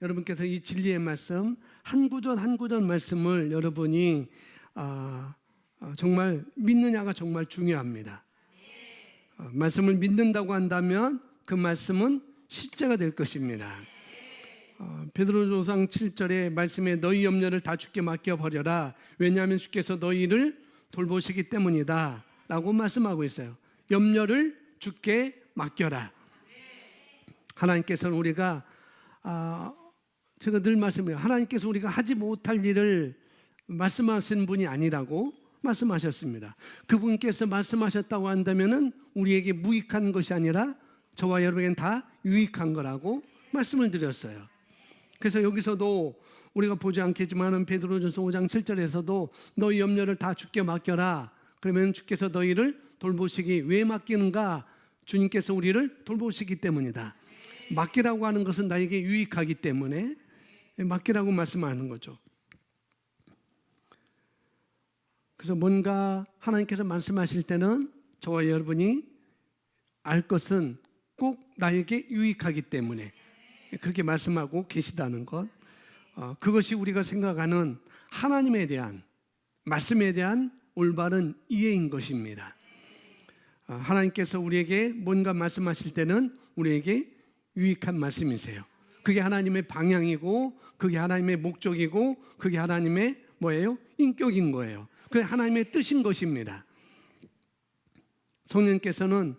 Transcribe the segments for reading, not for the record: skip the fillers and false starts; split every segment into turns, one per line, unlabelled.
여러분께서 이 진리의 말씀 한 구절 한 구절 말씀을 여러분이 정말 믿느냐가 정말 중요합니다. 말씀을 믿는다고 한다면 그 말씀은 실제가 될 것입니다. 베드로전서 7절의 말씀에 너희 염려를 다 주께 맡겨버려라. 왜냐하면 주께서 너희를 돌보시기 때문이다 라고 말씀하고 있어요. 염려를 주께 맡겨라. 하나님께서는 우리가 제가 늘 말씀해요. 하나님께서 우리가 하지 못할 일을 말씀하신 분이 아니라고 말씀하셨습니다. 그분께서 말씀하셨다고 한다면 우리에게 무익한 것이 아니라 저와 여러분에겐 다 유익한 거라고 말씀을 드렸어요. 그래서 여기서도 우리가 보지 않겠지만 베드로전서 5장 7절에서도 너희 염려를 다 주께 맡겨라. 그러면 주께서 너희를 돌보시기 왜 맡기는가? 주님께서 우리를 돌보시기 때문이다. 맡기라고 하는 것은 나에게 유익하기 때문에 맡기라고 말씀하는 거죠. 그래서 뭔가 하나님께서 말씀하실 때는 저와 여러분이 알 것은 꼭 나에게 유익하기 때문에 그렇게 말씀하고 계시다는 것, 그것이 우리가 생각하는 하나님에 대한 말씀에 대한 올바른 이해인 것입니다. 하나님께서 우리에게 뭔가 말씀하실 때는 우리에게 유익한 말씀이세요. 그게 하나님의 방향이고 그게 하나님의 목적이고 그게 하나님의 뭐예요? 인격인 거예요. 그게 하나님의 뜻인 것입니다. 성령께서는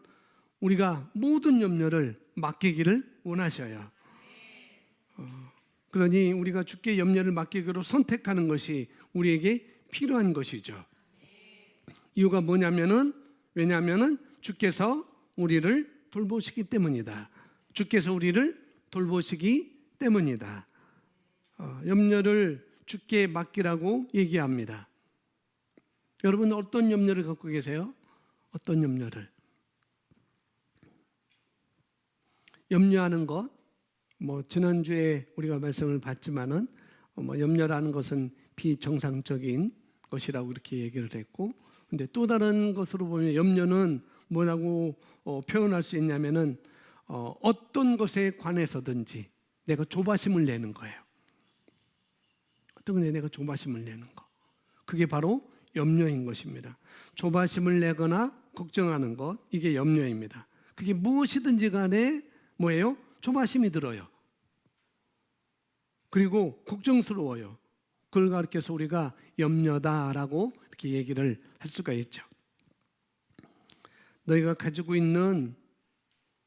우리가 모든 염려를 맡기기를 원하셔요. 그러니 우리가 주께 염려를 맡기기로 선택하는 것이 우리에게 필요한 것이죠. 이유가 뭐냐면은 왜냐하면은 주께서 우리를 돌보시기 때문이다. 주께서 우리를 돌보시기 때문이다. 염려를 주께 맡기라고 얘기합니다. 여러분 어떤 염려를 갖고 계세요? 어떤 염려를? 염려하는 것, 지난주에 우리가 말씀을 봤지만은 염려라는 것은 비정상적인 것이라고 이렇게 얘기를 했고, 근데 또 다른 것으로 보면 염려는 뭐라고 표현할 수 있냐면은 어떤 것에 관해서든지 내가 조바심을 내는 거예요. 어떤 것에 내가 조바심을 내는 거. 그게 바로 염려인 것입니다. 조바심을 내거나 걱정하는 것, 이게 염려입니다. 그게 무엇이든지 간에 뭐예요? 조바심이 들어요. 그리고 걱정스러워요. 그걸 가르쳐서 우리가 염려다라고 이렇게 얘기를 할 수가 있죠. 너희가 가지고 있는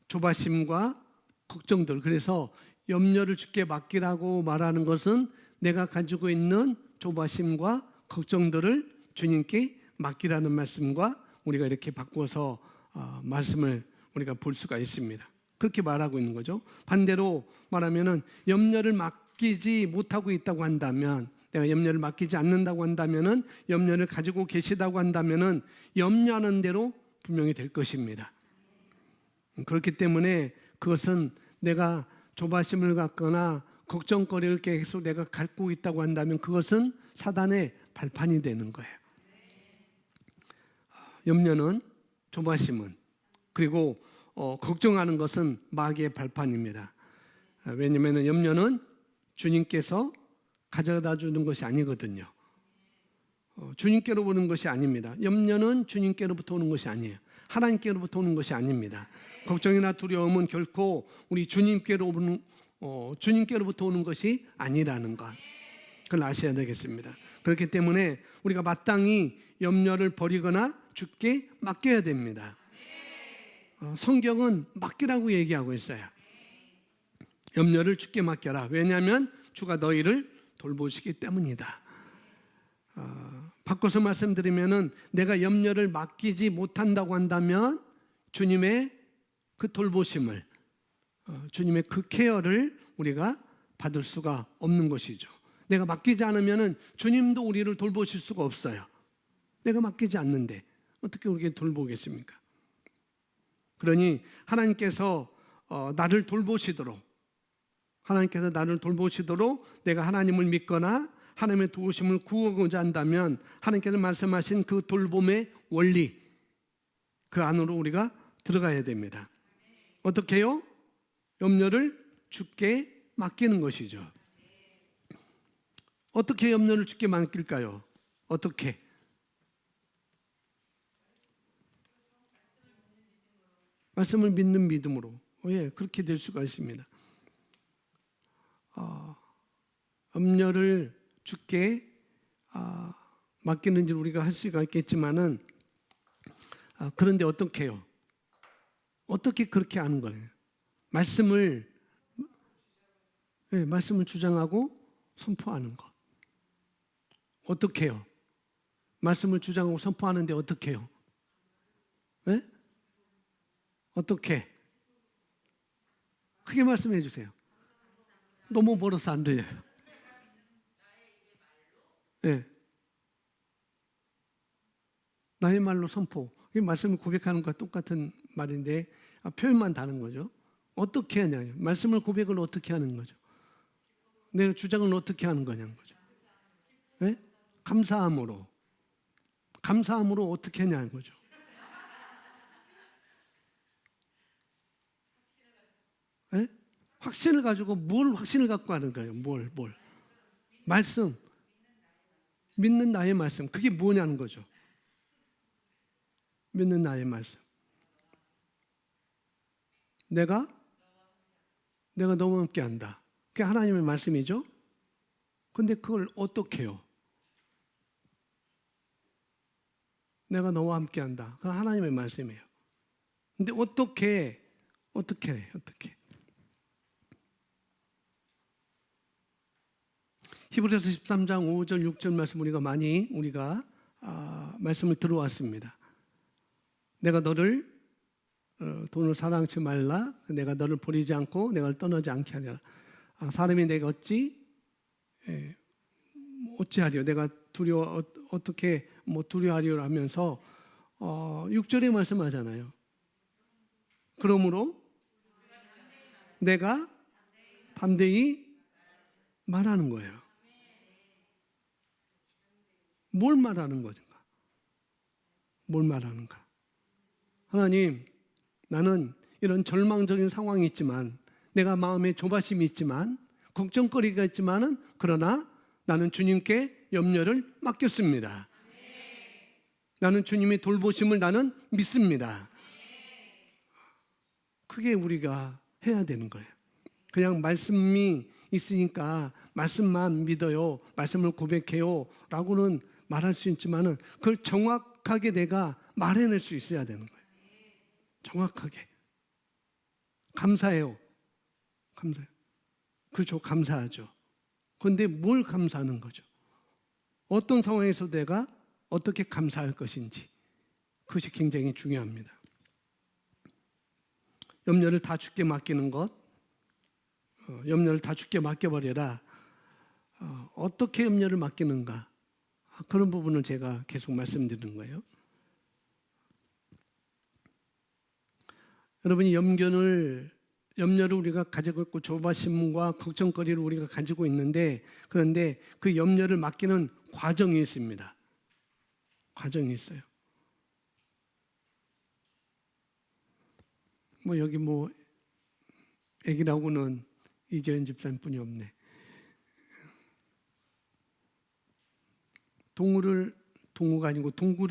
조바심과 걱정들, 그래서 염려를 주께 맡기라고 말하는 것은 내가 가지고 있는 조바심과 걱정들을 주님께 맡기라는 말씀과 우리가 이렇게 바꿔서 말씀을 우리가 볼 수가 있습니다. 그렇게 말하고 있는 거죠. 반대로 말하면은 염려를 맡기지 못하고 있다고 한다면, 내가 염려를 맡기지 않는다고 한다면은, 염려를 가지고 계시다고 한다면은 염려하는 대로 분명히 될 것입니다. 그렇기 때문에 그것은 내가 조바심을 갖거나 걱정거리를 계속 내가 갖고 있다고 한다면 그것은 사단의 발판이 되는 거예요. 염려는, 조바심은, 그리고 걱정하는 것은 마귀의 발판입니다. 왜냐하면 염려는 주님께서 가져다 주는 것이 아니거든요. 주님께로 오는 것이 아닙니다. 염려는 주님께로부터 오는 것이 아니에요. 하나님께로부터 오는 것이 아닙니다. 걱정이나 두려움은 결코 우리 주님께로부터 오는 것이 아니라는 것, 그걸 아셔야 되겠습니다. 그렇기 때문에 우리가 마땅히 염려를 버리거나 주께 맡겨야 됩니다. 성경은 맡기라고 얘기하고 있어요. 염려를 주께 맡겨라. 왜냐하면 주가 너희를 돌보시기 때문이다. 바꿔서 말씀드리면은 내가 염려를 맡기지 못한다고 한다면 주님의 그 돌보심을, 주님의 그 케어를 우리가 받을 수가 없는 것이죠. 내가 맡기지 않으면은 주님도 우리를 돌보실 수가 없어요. 내가 맡기지 않는데 어떻게 우리를 돌보겠습니까? 그러니 하나님께서 나를 돌보시도록, 내가 하나님을 믿거나 하나님의 도우심을 구하고자 한다면 하나님께서 말씀하신 그 돌봄의 원리, 그 안으로 우리가 들어가야 됩니다. 어떻게 해요? 염려를 주께 맡기는 것이죠. 어떻게 염려를 주께 맡길까요? 어떻게? 말씀을 믿는 믿음으로. 예, 그렇게 될 수가 있습니다. 염려를 주께 맡기는지 우리가 할 수가 있겠지만은 그런데 어떻게 해요? 어떻게 그렇게 아는 거예요? 말씀을 주장하고 선포하는 것. 어떻게 해요? 말씀을 주장하고 선포하는데 어떻게 해요? 네? 어떻게? 크게 말씀해 주세요. 너무 멀어서 안 들려요. 네. 나의 말로 선포. 이 말씀을 고백하는 것과 똑같은 말인데 표현만 다른 거죠. 어떻게 하냐? 말씀을 고백을 어떻게 하는 거죠? 내 주장을 어떻게 하는 거냐는 거죠. 네? 감사함으로. 감사함으로 어떻게 하냐는 거죠. 네? 확신을 가지고 뭘 확신을 갖고 하는가요? 뭘? 말씀. 믿는 나의 말씀. 그게 뭐냐는 거죠. 믿는 나의 말씀. 내가 너와 함께 한다. 그게 하나님의 말씀이죠. 근데 그걸 어떻게 해요? 내가 너와 함께 한다. 그건 하나님의 말씀이에요. 근데 어떻게. 히브리서 13장 5절 6절 말씀 우리가 말씀을 들어왔습니다. 내가 너를 돈을 사랑치 말라. 내가 너를 버리지 않고 내가 떠나지 않게 하리라. 사람이 내가 어찌하리요? 내가 어떻게 두려워하리요? 하면서 6절에 말씀하잖아요. 그러므로 내가 담대히 말하는 거예요. 뭘 말하는 거든가? 뭘 말하는가? 하나님, 나는 이런 절망적인 상황이 있지만, 내가 마음에 조바심이 있지만, 걱정거리가 있지만은, 그러나 나는 주님께 염려를 맡겼습니다. 나는 주님의 돌보심을 나는 믿습니다. 그게 우리가 해야 되는 거예요. 그냥 말씀이 있으니까 말씀만 믿어요, 말씀을 고백해요 라고는 말할 수 있지만은 그걸 정확하게 내가 말해낼 수 있어야 되는 거예요. 정확하게. 감사해요. 그렇죠. 감사하죠. 그런데 뭘 감사하는 거죠? 어떤 상황에서 내가 어떻게 감사할 것인지, 그것이 굉장히 중요합니다. 염려를 다 주께 맡기는 것, 염려를 다 주께 맡겨버려라. 어떻게 염려를 맡기는가? 그런 부분을 제가 계속 말씀드리는 거예요. 여러분이 염려를 우리가 가지고 있고 조바심과 걱정거리를 우리가 가지고 있는데, 그런데 그 염려를 맡기는 과정이 있습니다. 과정이 있어요. 여기 애기라고는 이재현 집사님뿐이 없네. 동구가 아니고 동구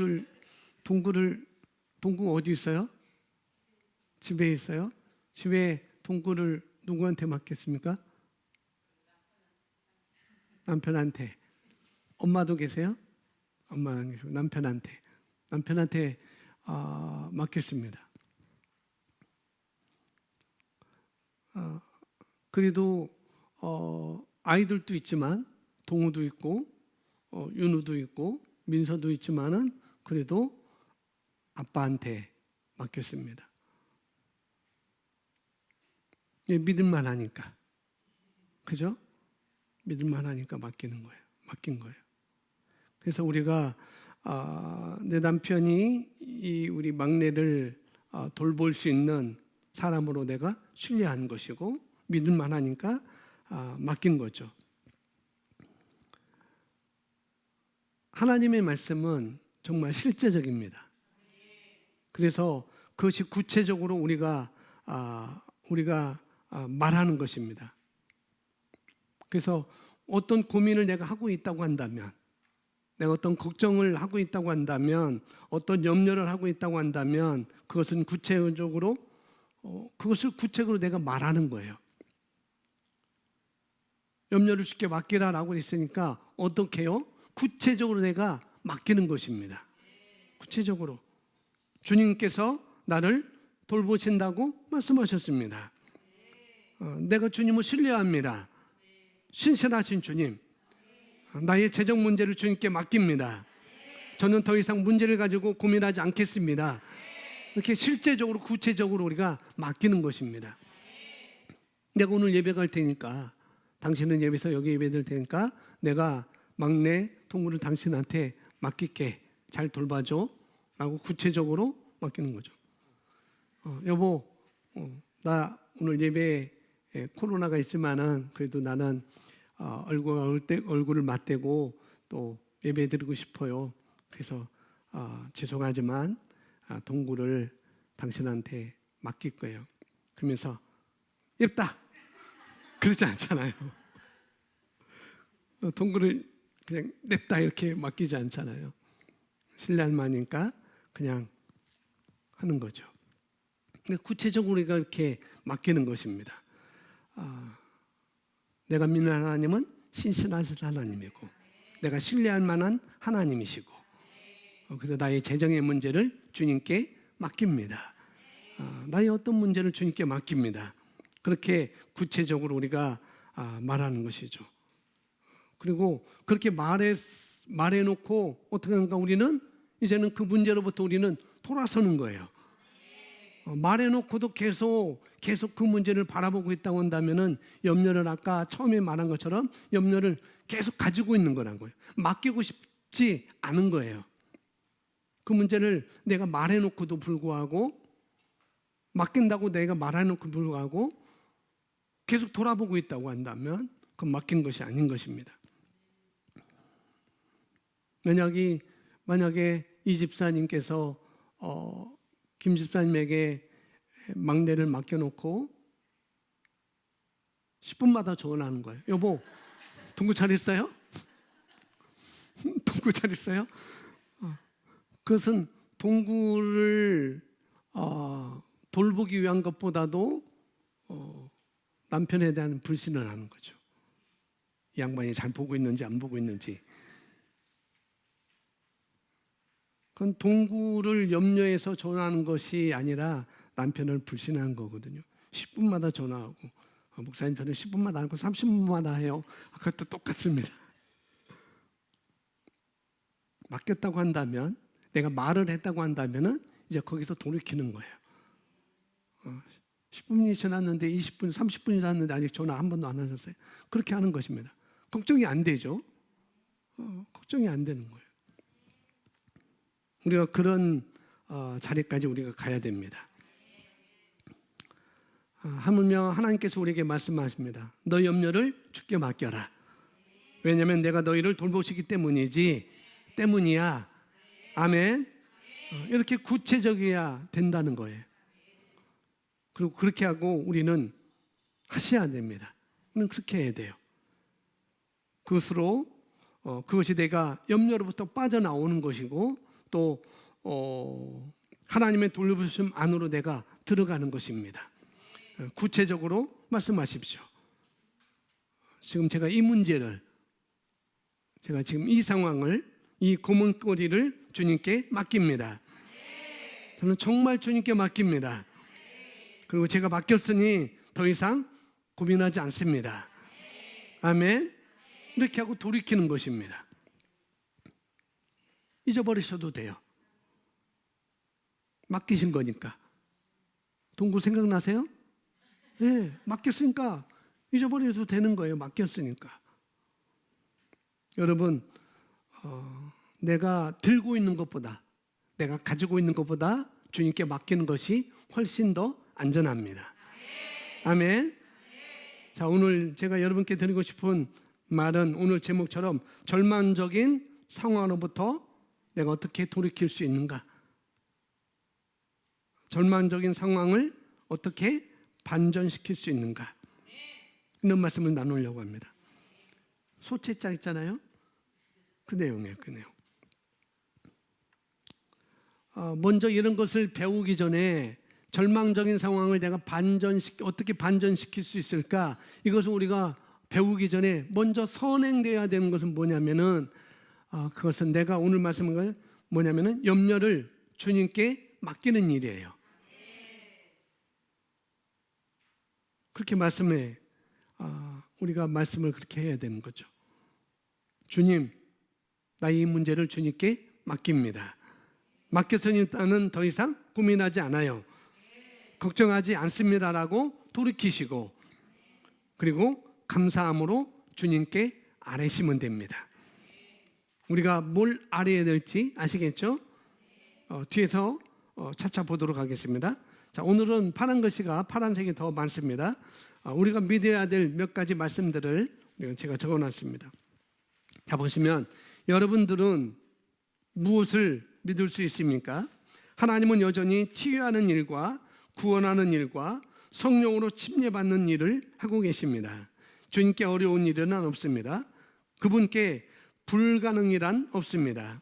어디 있어요? 집에 있어요? 집에 동구를 누구한테 맡겼습니까? 남편한테. 엄마도 계세요? 엄마는 안 계시고 남편한테 맡겼습니다. 그래도 아이들도 있지만 동우도 있고 윤우도 있고 민서도 있지만은 그래도 아빠한테 맡겼습니다. 믿을만 하니까. 그죠? 믿을만 하니까 맡긴 거예요. 그래서 우리가 내 남편이 우리 막내를 돌볼 수 있는 사람으로 내가 신뢰한 것이고 믿을만 하니까 맡긴 거죠. 하나님의 말씀은 정말 실제적입니다. 그래서 그것이 구체적으로 우리가 말하는 것입니다. 그래서 어떤 고민을 내가 하고 있다고 한다면, 내가 어떤 걱정을 하고 있다고 한다면, 어떤 염려를 하고 있다고 한다면 그것은 구체적으로 그것을 구체적으로 내가 말하는 거예요. 염려를 주께 맡기라라고 했으니까 어떻게 해요? 구체적으로 내가 맡기는 것입니다. 구체적으로 주님께서 나를 돌보신다고 말씀하셨습니다. 내가 주님을 신뢰합니다. 신실하신 주님, 나의 재정 문제를 주님께 맡깁니다. 저는 더 이상 문제를 가지고 고민하지 않겠습니다. 이렇게 실제적으로 구체적으로 우리가 맡기는 것입니다. 내가 오늘 예배 갈 테니까, 당신은 예배에서 여기 예배 드릴 테니까 내가 막내 동물을 당신한테 맡길게, 잘 돌봐줘 라고 구체적으로 맡기는 거죠. 여보, 나 오늘 예배에 코로나가 있지만은 그래도 나는 얼굴을 맞대고 또 예배 드리고 싶어요. 그래서 죄송하지만 동굴을 당신한테 맡길 거예요. 그러면서 예쁘다 그러지 않잖아요. 동굴을 그냥 냅다 이렇게 맡기지 않잖아요. 신뢰할 만하니까 그냥 하는 거죠. 구체적으로 우리가 이렇게 맡기는 것입니다. 내가 믿는 하나님은 신실하신 하나님이고, 내가 신뢰할 만한 하나님이시고, 그래서 나의 재정의 문제를 주님께 맡깁니다. 나의 어떤 문제를 주님께 맡깁니다. 그렇게 구체적으로 우리가 말하는 것이죠. 그리고 그렇게 말해놓고 어떻게 하는가, 우리는 이제는 그 문제로부터 우리는 돌아서는 거예요. 말해놓고도 계속 그 문제를 바라보고 있다고 한다면은 염려를 아까 처음에 말한 것처럼 염려를 계속 가지고 있는 거란 거예요. 맡기고 싶지 않은 거예요. 그 문제를 내가 말해놓고도 불구하고, 맡긴다고 내가 말해놓고 불구하고 계속 돌아보고 있다고 한다면 그건 맡긴 것이 아닌 것입니다. 만약에 이 집사님께서 김 집사님에게 막내를 맡겨놓고 10분마다 전화하는 거예요. 여보, 동구 잘 있어요? 동구 잘 있어요? 그것은 동구를 돌보기 위한 것보다도 남편에 대한 불신을 하는 거죠. 이 양반이 잘 보고 있는지 안 보고 있는지. 그건 동구를 염려해서 전화하는 것이 아니라 남편을 불신하는 거거든요. 10분마다 전화하고, 목사님 저는 10분마다 하고 30분마다 해요. 그것도 똑같습니다. 맡겼다고 한다면, 내가 말을 했다고 한다면은 이제 거기서 돌이키는 거예요. 10분이 지났는데 20분, 30분이 지났는데 아직 전화 한 번도 안 하셨어요. 그렇게 하는 것입니다. 걱정이 안 되죠. 걱정이 안 되는 거예요. 우리가 그런 자리까지 우리가 가야 됩니다. 하물며 하나님께서 우리에게 말씀하십니다. 너 염려를 주께 맡겨라. 왜냐하면 내가 너희를 돌보시기 때문이야. 아멘. 이렇게 구체적이어야 된다는 거예요. 그리고 그렇게 하고 우리는 하셔야 됩니다. 우리는 그렇게 해야 돼요. 그것이 내가 염려로부터 빠져나오는 것이고, 또 하나님의 돌보심 안으로 내가 들어가는 것입니다. 구체적으로 말씀하십시오. 지금 제가 지금 이 상황을, 이 고문거리를 주님께 맡깁니다. 저는 정말 주님께 맡깁니다. 그리고 제가 맡겼으니 더 이상 고민하지 않습니다. 아멘. 이렇게 하고 돌이키는 것입니다. 잊어버리셔도 돼요. 맡기신 거니까. 동구 생각나세요? 네, 맡겼으니까 잊어버려도 되는 거예요. 맡겼으니까. 여러분, 내가 들고 있는 것보다, 내가 가지고 있는 것보다 주님께 맡기는 것이 훨씬 더 안전합니다. 아멘. 자, 오늘 제가 여러분께 드리고 싶은 말은 오늘 제목처럼 절망적인 상황으로부터 내가 어떻게 돌이킬 수 있는가? 절망적인 상황을 어떻게 반전시킬 수 있는가? 이런 말씀을 나누려고 합니다. 소채장 있잖아요. 그 내용이에요. 그 내용. 먼저 이런 것을 배우기 전에 절망적인 상황을 내가 어떻게 반전시킬 수 있을까? 이것을 우리가 배우기 전에 먼저 선행되어야 되는 것은 뭐냐면은 그것은 내가 오늘 말씀한 건 뭐냐면은 염려를 주님께 맡기는 일이에요. 그렇게 말씀해 우리가 말씀을 그렇게 해야 되는 거죠. 주님, 나의 이 문제를 주님께 맡깁니다. 맡겨서는 더 이상 고민하지 않아요. 걱정하지 않습니다라고 돌이키시고 그리고 감사함으로 주님께 아뢰시면 됩니다. 우리가 뭘 아뢰야 될지 아시겠죠? 뒤에서 차차 보도록 하겠습니다. 자, 오늘은 파란 글씨가 파란색이 더 많습니다. 우리가 믿어야 될 몇 가지 말씀들을 제가 적어놨습니다. 자, 보시면 여러분들은 무엇을 믿을 수 있습니까? 하나님은 여전히 치유하는 일과 구원하는 일과 성령으로 침례받는 일을 하고 계십니다. 주님께 어려운 일은 없습니다. 그분께 불가능이란 없습니다.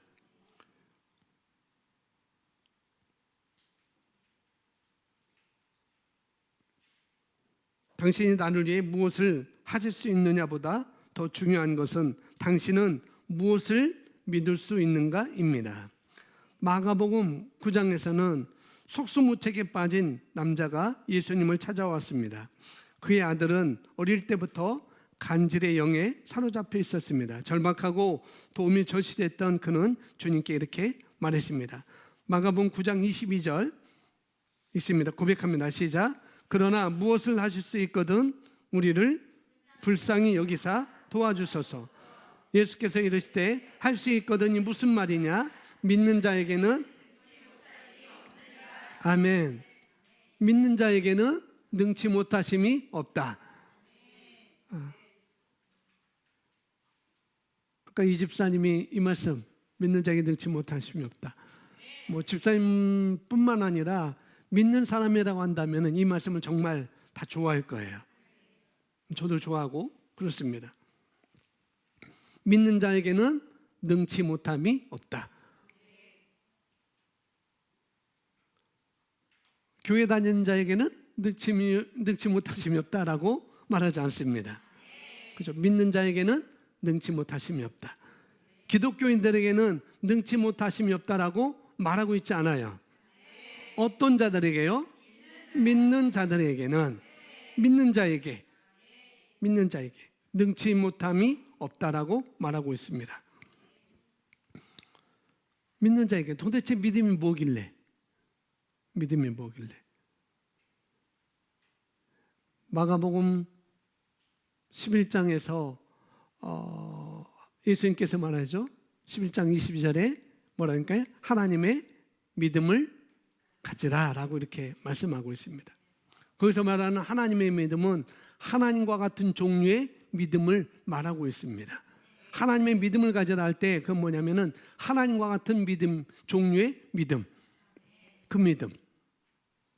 당신이 나를 위해 무엇을 하실 수 있느냐보다 더 중요한 것은 당신은 무엇을 믿을 수 있는가입니다. 마가복음 9장에서는 속수무책에 빠진 남자가 예수님을 찾아왔습니다. 그의 아들은 어릴 때부터 간질의 영에 사로잡혀 있었습니다. 절박하고 도움이 절실했던 그는 주님께 이렇게 말했습니다. 마가복음 9장 22절 있습니다. 고백합니다. 시작. 그러나 무엇을 하실 수 있거든 우리를 불쌍히 여기사 도와주소서. 예수께서 이르시되 할 수 있거든이 무슨 말이냐? 믿는 자에게는 아멘. 믿는 자에게는 능치 못하심이 없다. 아까 이 집사님이 이 말씀 믿는 자에게 능치 못하심이 없다. 뭐 집사님뿐만 아니라 믿는 사람이라고 한다면 이 말씀을 정말 다 좋아할 거예요. 저도 좋아하고 그렇습니다. 믿는 자에게는 능치 못함이 없다. 교회 다니는 자에게는 능치 못하심이 없다라고 말하지 않습니다. 그렇죠? 믿는 자에게는 능치 못하심이 없다. 기독교인들에게는 능치 못하심이 없다라고 말하고 있지 않아요. 어떤 자들에게요? 믿는 자들에게는 믿는 자에게 능치 못함이 없다라고 말하고 있습니다. 믿는 자에게 도대체 믿음이 뭐길래? 믿음이 뭐길래? 마가복음 11장에서 예수님께서 말하죠. 11장 22절에 뭐라니까요? 하나님의 믿음을 가지라라고 이렇게 말씀하고 있습니다. 거기서 말하는 하나님의 믿음은 하나님과 같은 종류의 믿음을 말하고 있습니다. 하나님의 믿음을 가지라 할 때 그건 뭐냐면은 하나님과 같은 믿음, 종류의 믿음. 그 믿음.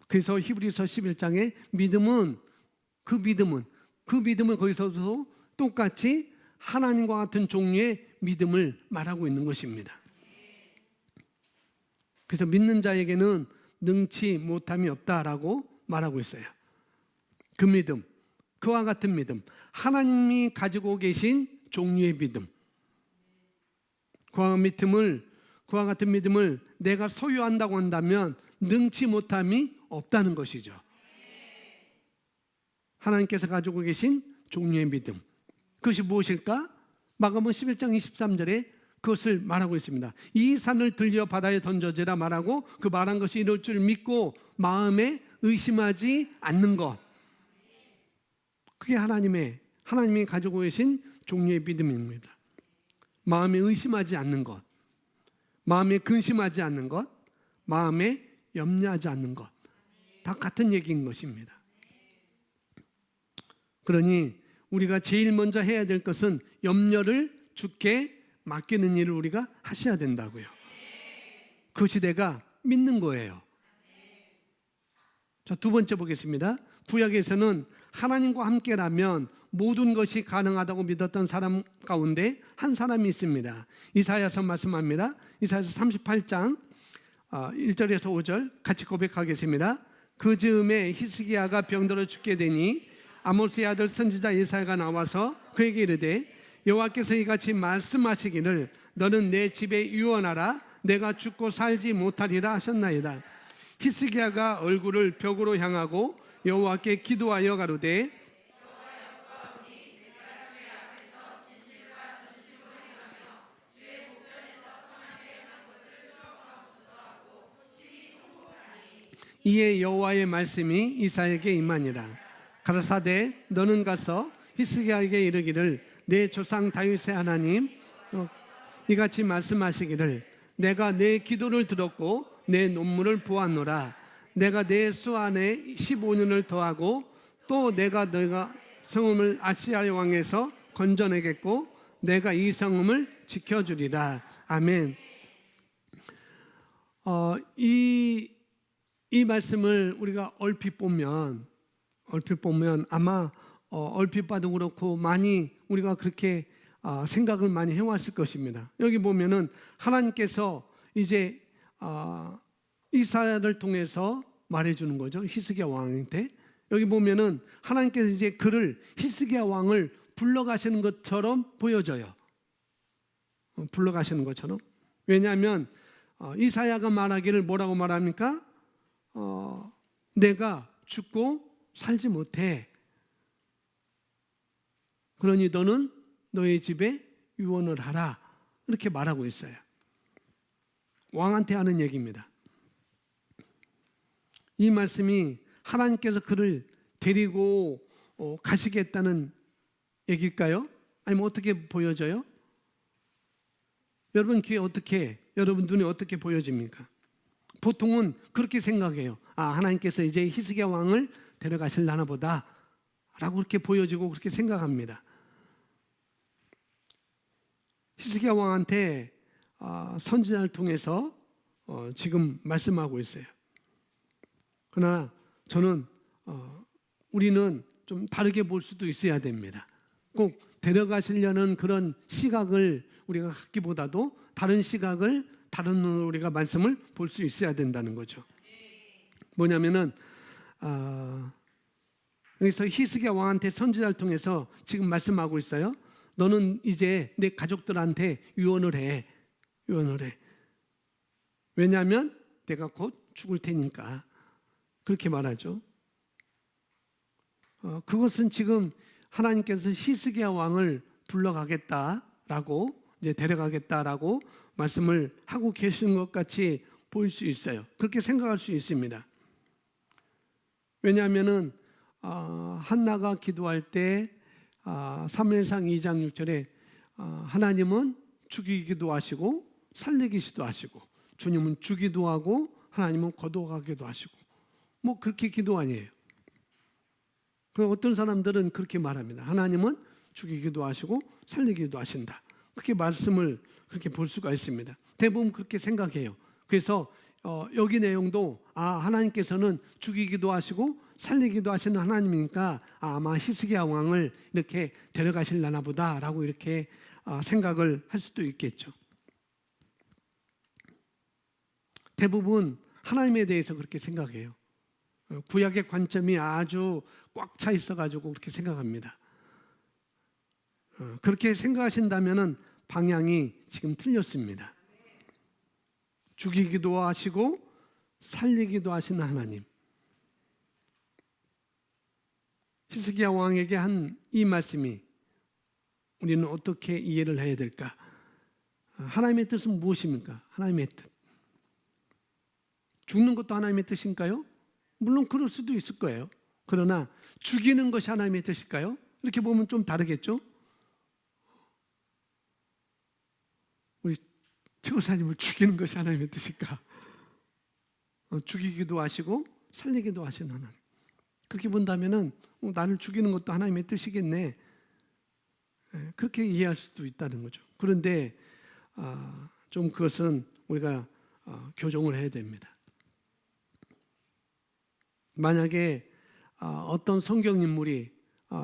그래서 히브리서 11장에 그 믿음은 거기서도 똑같이 하나님과 같은 종류의 믿음을 말하고 있는 것입니다. 그래서 믿는 자에게는 능치 못함이 없다라고 말하고 있어요. 그 믿음, 그와 같은 믿음, 하나님이 가지고 계신 종류의 믿음, 그와 같은 믿음을 내가 소유한다고 한다면 능치 못함이 없다는 것이죠. 하나님께서 가지고 계신 종류의 믿음, 그것이 무엇일까? 마가복음 11장 23절에 그것을 말하고 있습니다. 이 산을 들려 바다에 던져지라 말하고 그 말한 것이 이룰 줄 믿고 마음에 의심하지 않는 것. 그게 하나님이 가지고 계신 종류의 믿음입니다. 마음에 의심하지 않는 것, 마음에 근심하지 않는 것, 마음에 염려하지 않는 것. 다 같은 얘기인 것입니다. 그러니 우리가 제일 먼저 해야 될 것은 염려를 주께 맡기는 일을 우리가 하셔야 된다고요. 그것이 내가 믿는 거예요. 자, 두 번째 보겠습니다. 구약에서는 하나님과 함께라면 모든 것이 가능하다고 믿었던 사람 가운데 한 사람이 있습니다. 이사야서 말씀합니다. 이사야서 38장 1절에서 5절 같이 고백하겠습니다. 그 즈음에 히스기야가 병들어 죽게 되니 아모스의 아들 선지자 예사야가 나와서 그에게 이르되 여호와께서 이같이 말씀하시기를 너는 내 집에 유언하라 내가 죽고 살지 못하리라 하셨나이다. 히스기야가 얼굴을 벽으로 향하고 여호와께 기도하여 가로되 이에 여호와의 말씀이 이사야에게 임하니라. 가라사대 너는 가서 히스기야에게 이르기를 내 조상 다윗의 하나님 이같이 말씀하시기를 내가 내 기도를 들었고 내 논문을 보았노라. 내가 내 수 안에 15년을 더하고 또 내가 성읍을 아시아의 왕에서 건져내겠고 내가 이 성읍을 지켜주리라. 아멘. 이 말씀을 우리가 얼핏 보면 아마 얼핏 봐도 그렇고 많이 우리가 그렇게 생각을 많이 해왔을 것입니다. 여기 보면은 하나님께서 이제 이사야를 통해서 말해주는 거죠. 히스기야 왕한테. 여기 보면은 하나님께서 이제 그를 히스기야 왕을 불러가시는 것처럼 보여져요. 불러가시는 것처럼. 왜냐하면 이사야가 말하기를 뭐라고 말합니까? 내가 죽고 살지 못해. 그러니 너는 너의 집에 유언을 하라. 이렇게 말하고 있어요. 왕한테 하는 얘기입니다. 이 말씀이 하나님께서 그를 데리고 가시겠다는 얘기일까요? 아니면 어떻게 보여져요? 여러분 귀에 여러분 눈에 어떻게 보여집니까? 보통은 그렇게 생각해요. 하나님께서 이제 히스기야 왕을 데려가실라나 보다 라고 그렇게 보여지고 그렇게 생각합니다. 히스기야 왕한테 선지자를 통해서 지금 말씀하고 있어요. 그러나 저는 우리는 좀 다르게 볼 수도 있어야 됩니다. 꼭 데려가시려는 그런 시각을 우리가 갖기보다도 다른 시각을 다른 눈으로 우리가 말씀을 볼 수 있어야 된다는 거죠. 뭐냐면은 여기서 히스기야 왕한테 선지자를 통해서 지금 말씀하고 있어요. 너는 이제 내 가족들한테 유언을 해. 왜냐하면 내가 곧 죽을 테니까. 그렇게 말하죠. 그것은 지금 하나님께서 히스기야 왕을 불러가겠다라고 이제 데려가겠다라고 말씀을 하고 계시는 것 같이 보일 수 있어요. 그렇게 생각할 수 있습니다. 왜냐하면은 한나가 기도할 때 사무엘상 2장 6절에 하나님은 죽이기도 하시고 살리기도 하시고 주님은 주기도 하고 하나님은 거둬가기도 하시고 뭐 그렇게 기도 아니에요. 어떤 사람들은 그렇게 말합니다. 하나님은 죽이기도 하시고 살리기도 하신다. 그렇게 말씀을 그렇게 볼 수가 있습니다. 대부분 그렇게 생각해요. 그래서 여기 내용도 하나님께서는 죽이기도 하시고 살리기도 하시는 하나님이니까 아마 히스기야 왕을 이렇게 데려가실라나 보다라고 이렇게 생각을 할 수도 있겠죠. 대부분 하나님에 대해서 그렇게 생각해요. 구약의 관점이 아주 꽉 차 있어가지고 그렇게 생각합니다. 그렇게 생각하신다면은 방향이 지금 틀렸습니다. 죽이기도 하시고 살리기도 하시는 하나님. 히스기야 왕에게 한 이 말씀이 우리는 어떻게 이해를 해야 될까? 하나님의 뜻은 무엇입니까? 하나님의 뜻. 죽는 것도 하나님의 뜻인가요? 물론 그럴 수도 있을 거예요. 그러나 죽이는 것이 하나님의 뜻일까요? 이렇게 보면 좀 다르겠죠? 우리 최고사님을 죽이는 것이 하나님의 뜻일까? 죽이기도 하시고 살리기도 하시는 하나님. 그렇게 본다면은 나를 죽이는 것도 하나님의 뜻이겠네. 그렇게 이해할 수도 있다는 거죠. 그런데 좀 그것은 우리가 교정을 해야 됩니다. 만약에 어떤 성경 인물이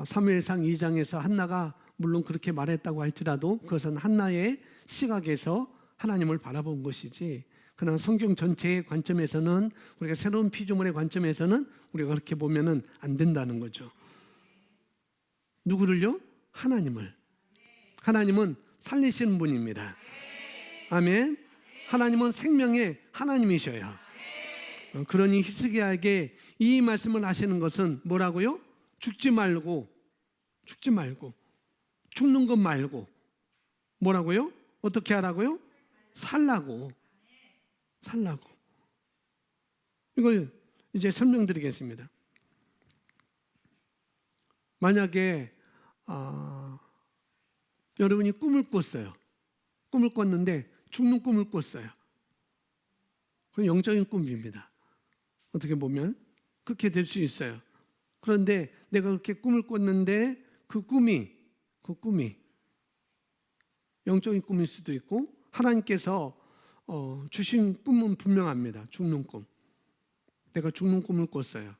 사무엘상 2장에서 한나가 물론 그렇게 말했다고 할지라도 그것은 한나의 시각에서 하나님을 바라본 것이지, 그러나 성경 전체의 관점에서는, 우리가 새로운 피조물의 관점에서는 우리가 그렇게 보면은 안 된다는 거죠. 누구를요? 하나님을. 하나님은 살리시는 분입니다. 아멘. 하나님은 생명의 하나님이셔요. 그러니 히스기야에게 이 말씀을 하시는 것은 뭐라고요? 죽지 말고 죽는 것 말고 뭐라고요? 어떻게 하라고요? 살라고. 이걸 이제 설명드리겠습니다. 만약에 여러분이 꿈을 꿨어요. 꿈을 꿨는데 죽는 꿈을 꿨어요. 그건 영적인 꿈입니다. 어떻게 보면 그렇게 될 수 있어요. 그런데 내가 그렇게 꿈을 꿨는데 그 꿈이 영적인 꿈일 수도 있고, 하나님께서 주신 꿈은 분명합니다. 죽는 꿈. 내가 죽는 꿈을 꿨어요.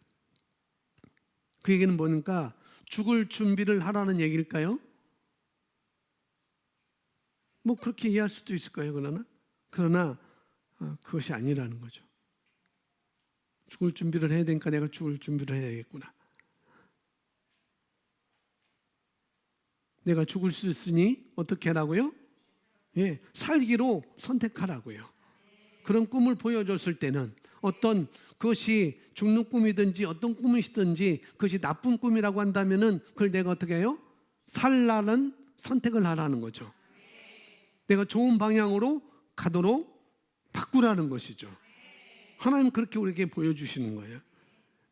그 얘기는 뭐니까 죽을 준비를 하라는 얘기일까요? 뭐 그렇게 이해할 수도 있을 거예요. 그러나 그것이 아니라는 거죠. 죽을 준비를 해야 되니까 내가 죽을 준비를 해야겠구나. 내가 죽을 수 있으니 어떻게 하라고요? 예, 살기로 선택하라고요. 그런 꿈을 보여줬을 때는 어떤 그것이 죽는 꿈이든지 어떤 꿈이든지 그것이 나쁜 꿈이라고 한다면은 그걸 내가 어떻게 해요? 살라는 선택을 하라는 거죠. 내가 좋은 방향으로 가도록 바꾸라는 것이죠. 하나님 그렇게 우리에게 보여주시는 거예요.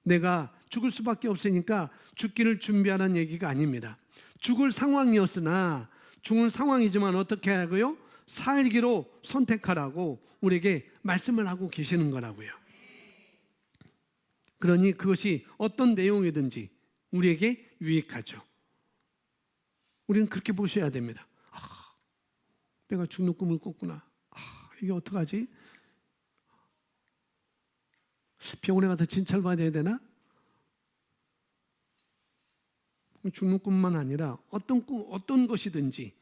내가 죽을 수밖에 없으니까 죽기를 준비하라는 얘기가 아닙니다. 죽을 상황이었으나, 죽을 상황이지만 어떻게 하고요? 살기로 선택하라고 우리에게 말씀을 하고 계시는 거라고요. 그러니 그것이 어떤 내용이든지 우리에게 유익하죠. 우리는 그렇게 보셔야 됩니다. 내가 죽는 꿈을 꿨구나. 이게 어떡하지? 병원에 가서 진찰받아야 되나? 죽는 꿈만 아니라 어떤 것이든지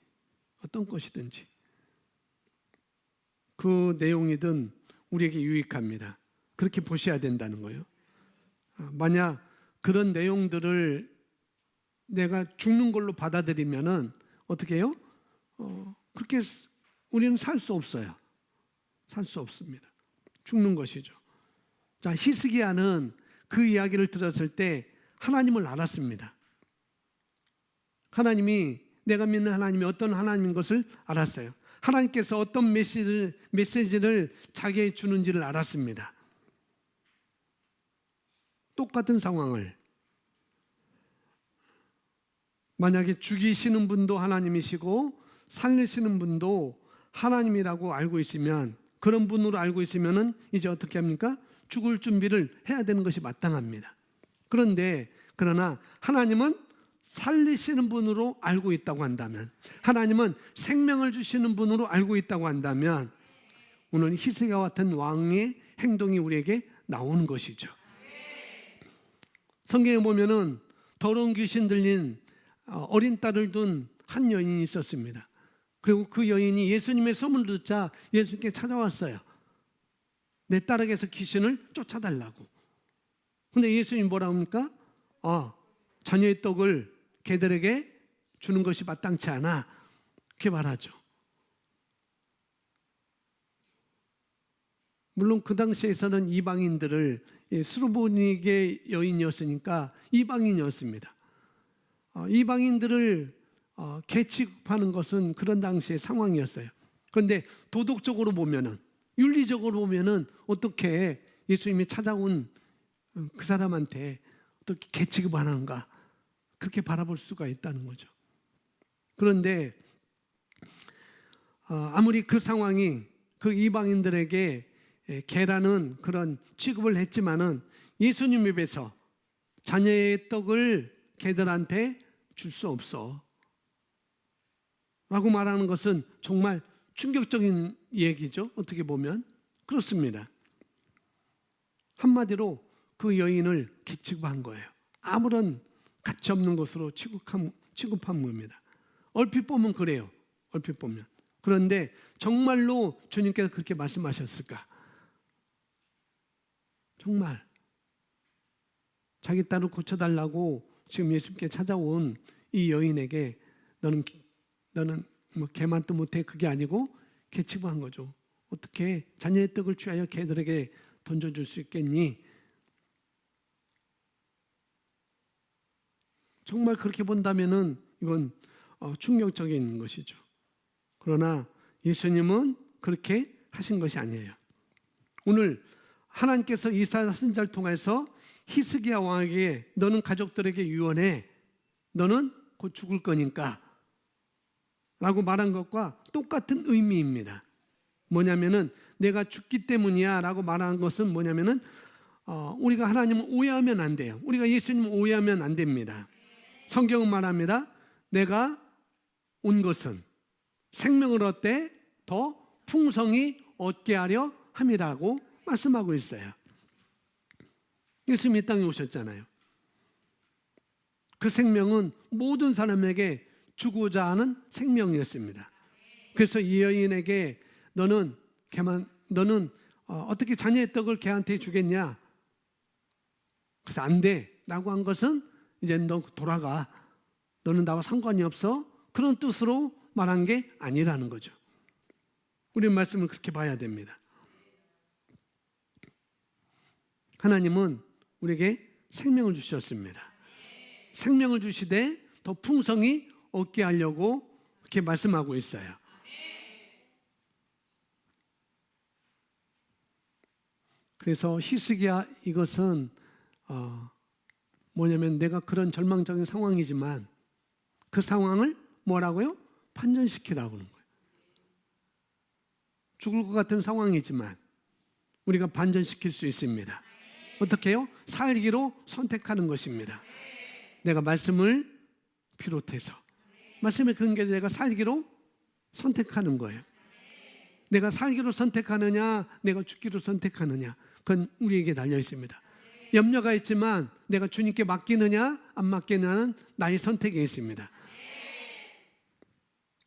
그 내용이든 우리에게 유익합니다. 그렇게 보셔야 된다는 거예요. 만약 그런 내용들을 내가 죽는 걸로 받아들이면은 어떻게 해요? 그렇게 우리는 살 수 없어요. 살 수 없습니다. 죽는 것이죠. 자, 히스기야는 그 이야기를 들었을 때 하나님을 알았습니다. 하나님이, 내가 믿는 하나님이 어떤 하나님인 것을 알았어요. 하나님께서 어떤 메시지를 자기에게 주는지를 알았습니다. 똑같은 상황을, 만약에 죽이시는 분도 하나님이시고 살리시는 분도 하나님이라고 알고 있으면, 그런 분으로 알고 있으면은 이제 어떻게 합니까? 죽을 준비를 해야 되는 것이 마땅합니다. 그러나 하나님은 살리시는 분으로 알고 있다고 한다면, 하나님은 생명을 주시는 분으로 알고 있다고 한다면, 오늘 히스기야 같은 왕의 행동이 우리에게 나오는 것이죠. 성경에 보면은 더러운 귀신 들린 어린 딸을 둔 한 여인이 있었습니다. 그리고 그 여인이 예수님의 소문을 듣자 예수님께 찾아왔어요. 내 딸에게서 귀신을 쫓아달라고. 근데 예수님이 뭐라 합니까? 자녀의 떡을 개들에게 주는 것이 마땅치 않아. 그렇게 말하죠. 물론 그 당시에서는 이방인들을, 수르보니게 여인이었으니까 이방인이었습니다. 이방인들을 개취급하는 것은 그런 당시의 상황이었어요. 그런데 도덕적으로 보면은, 윤리적으로 보면은 어떻게 예수님이 찾아온 그 사람한테 어떻게 개취급 안 하는가, 그렇게 바라볼 수가 있다는 거죠. 그런데 아무리 그 상황이 그 이방인들에게 개라는 그런 취급을 했지만은 예수님 입에서 자녀의 떡을 개들한테 줄 수 없어 라고 말하는 것은 정말 충격적인 얘기죠. 어떻게 보면 그렇습니다. 한마디로 그 여인을 기축한 거예요. 아무런 가치 없는 것으로 취급한 겁니다. 얼핏 보면 그래요. 얼핏 보면. 그런데 정말로 주님께서 그렇게 말씀하셨을까? 정말 자기 딸을 고쳐달라고 지금 예수님께 찾아온 이 여인에게 너는 뭐 개만도 못해, 그게 아니고 개치부한 거죠. 어떻게 자녀의 떡을 취하여 개들에게 던져줄 수 있겠니? 정말 그렇게 본다면은 이건 충격적인 것이죠. 그러나 예수님은 그렇게 하신 것이 아니에요. 오늘 하나님께서 이사야 선지자를 통해서 히스기야 왕에게 너는 가족들에게 유언해, 너는 곧 죽을 거니까 라고 말한 것과 똑같은 의미입니다. 뭐냐면은 내가 죽기 때문이야 라고 말하는 것은 뭐냐면은 우리가 하나님을 오해하면 안 돼요. 우리가 예수님을 오해하면 안 됩니다. 성경은 말합니다. 내가 온 것은 생명을 얻되 더 풍성히 얻게 하려 함이라고 말씀하고 있어요. 예수님이 이 땅에 오셨잖아요. 그 생명은 모든 사람에게 주고자 하는 생명이었습니다. 그래서 이 여인에게 너는 어떻게 자녀의 떡을 걔한테 주겠냐? 그래서 안 돼 라고 한 것은 이제 너 돌아가, 너는 나와 상관이 없어, 그런 뜻으로 말한 게 아니라는 거죠. 우리는 말씀을 그렇게 봐야 됩니다. 하나님은 우리에게 생명을 주셨습니다. 생명을 주시되 더 풍성히 얻게 하려고 그렇게 말씀하고 있어요. 그래서 히스기야, 이것은 뭐냐면 내가 그런 절망적인 상황이지만 그 상황을 뭐라고요? 반전시키라고 하는 거예요. 죽을 것 같은 상황이지만 우리가 반전시킬 수 있습니다. 어떻게 해요? 살기로 선택하는 것입니다. 내가 말씀을 비롯해서 말씀의 근거에 내가 살기로 선택하는 거예요. 내가 살기로 선택하느냐, 내가 죽기로 선택하느냐, 그건 우리에게 달려 있습니다. 염려가 있지만 내가 주님께 맡기느냐 안 맡기느냐는 나의 선택에 있습니다.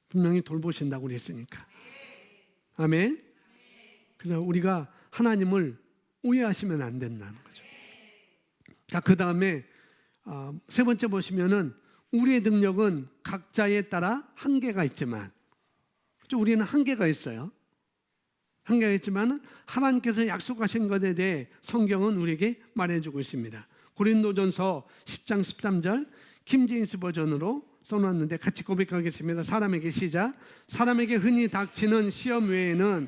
분명히 돌보신다고 그랬으니까. 아멘. 그래서 우리가 하나님을 오해하시면 안 된다는 거죠. 자, 그 다음에 세 번째 보시면은 우리의 능력은 각자에 따라 한계가 있지만, 우리는 한계가 있어요. 한계가 있지만 하나님께서 약속하신 것에 대해 성경은 우리에게 말해주고 있습니다. 고린도전서 10장 13절 킴제임스 버전으로 써놨는데 같이 고백하겠습니다. 사람에게 시작. 사람에게 흔히 닥치는 시험 외에는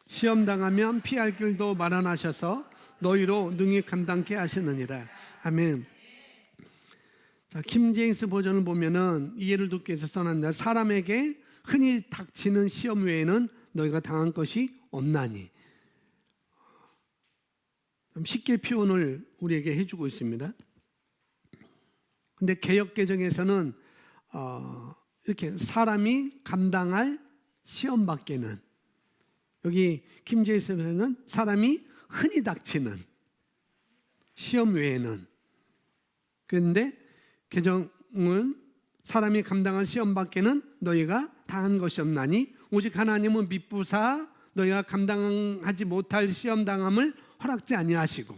시험 당하면 피할 길도 마련하셔서 너희로 능히 감당케 하시느니라. 아멘. 자, 킴제임스 버전을 보면은 이해를 돕기 위해서 써놨는데 사람에게 흔히 닥치는 시험 외에는 너희가 당한 것이 없나니. 쉽게 표현을 우리에게 해주고 있습니다. 근데 개역개정에서는 이렇게 사람이 감당할 시험 밖에는, 여기 킴제임스는 사람이 흔히 닥치는 시험 외에는, 그런데 개정은 사람이 감당할 시험 밖에는 너희가 당한 것이 없나니 오직 하나님은 미쁘사 너희가 감당하지 못할 시험 당함을 허락지 아니하시고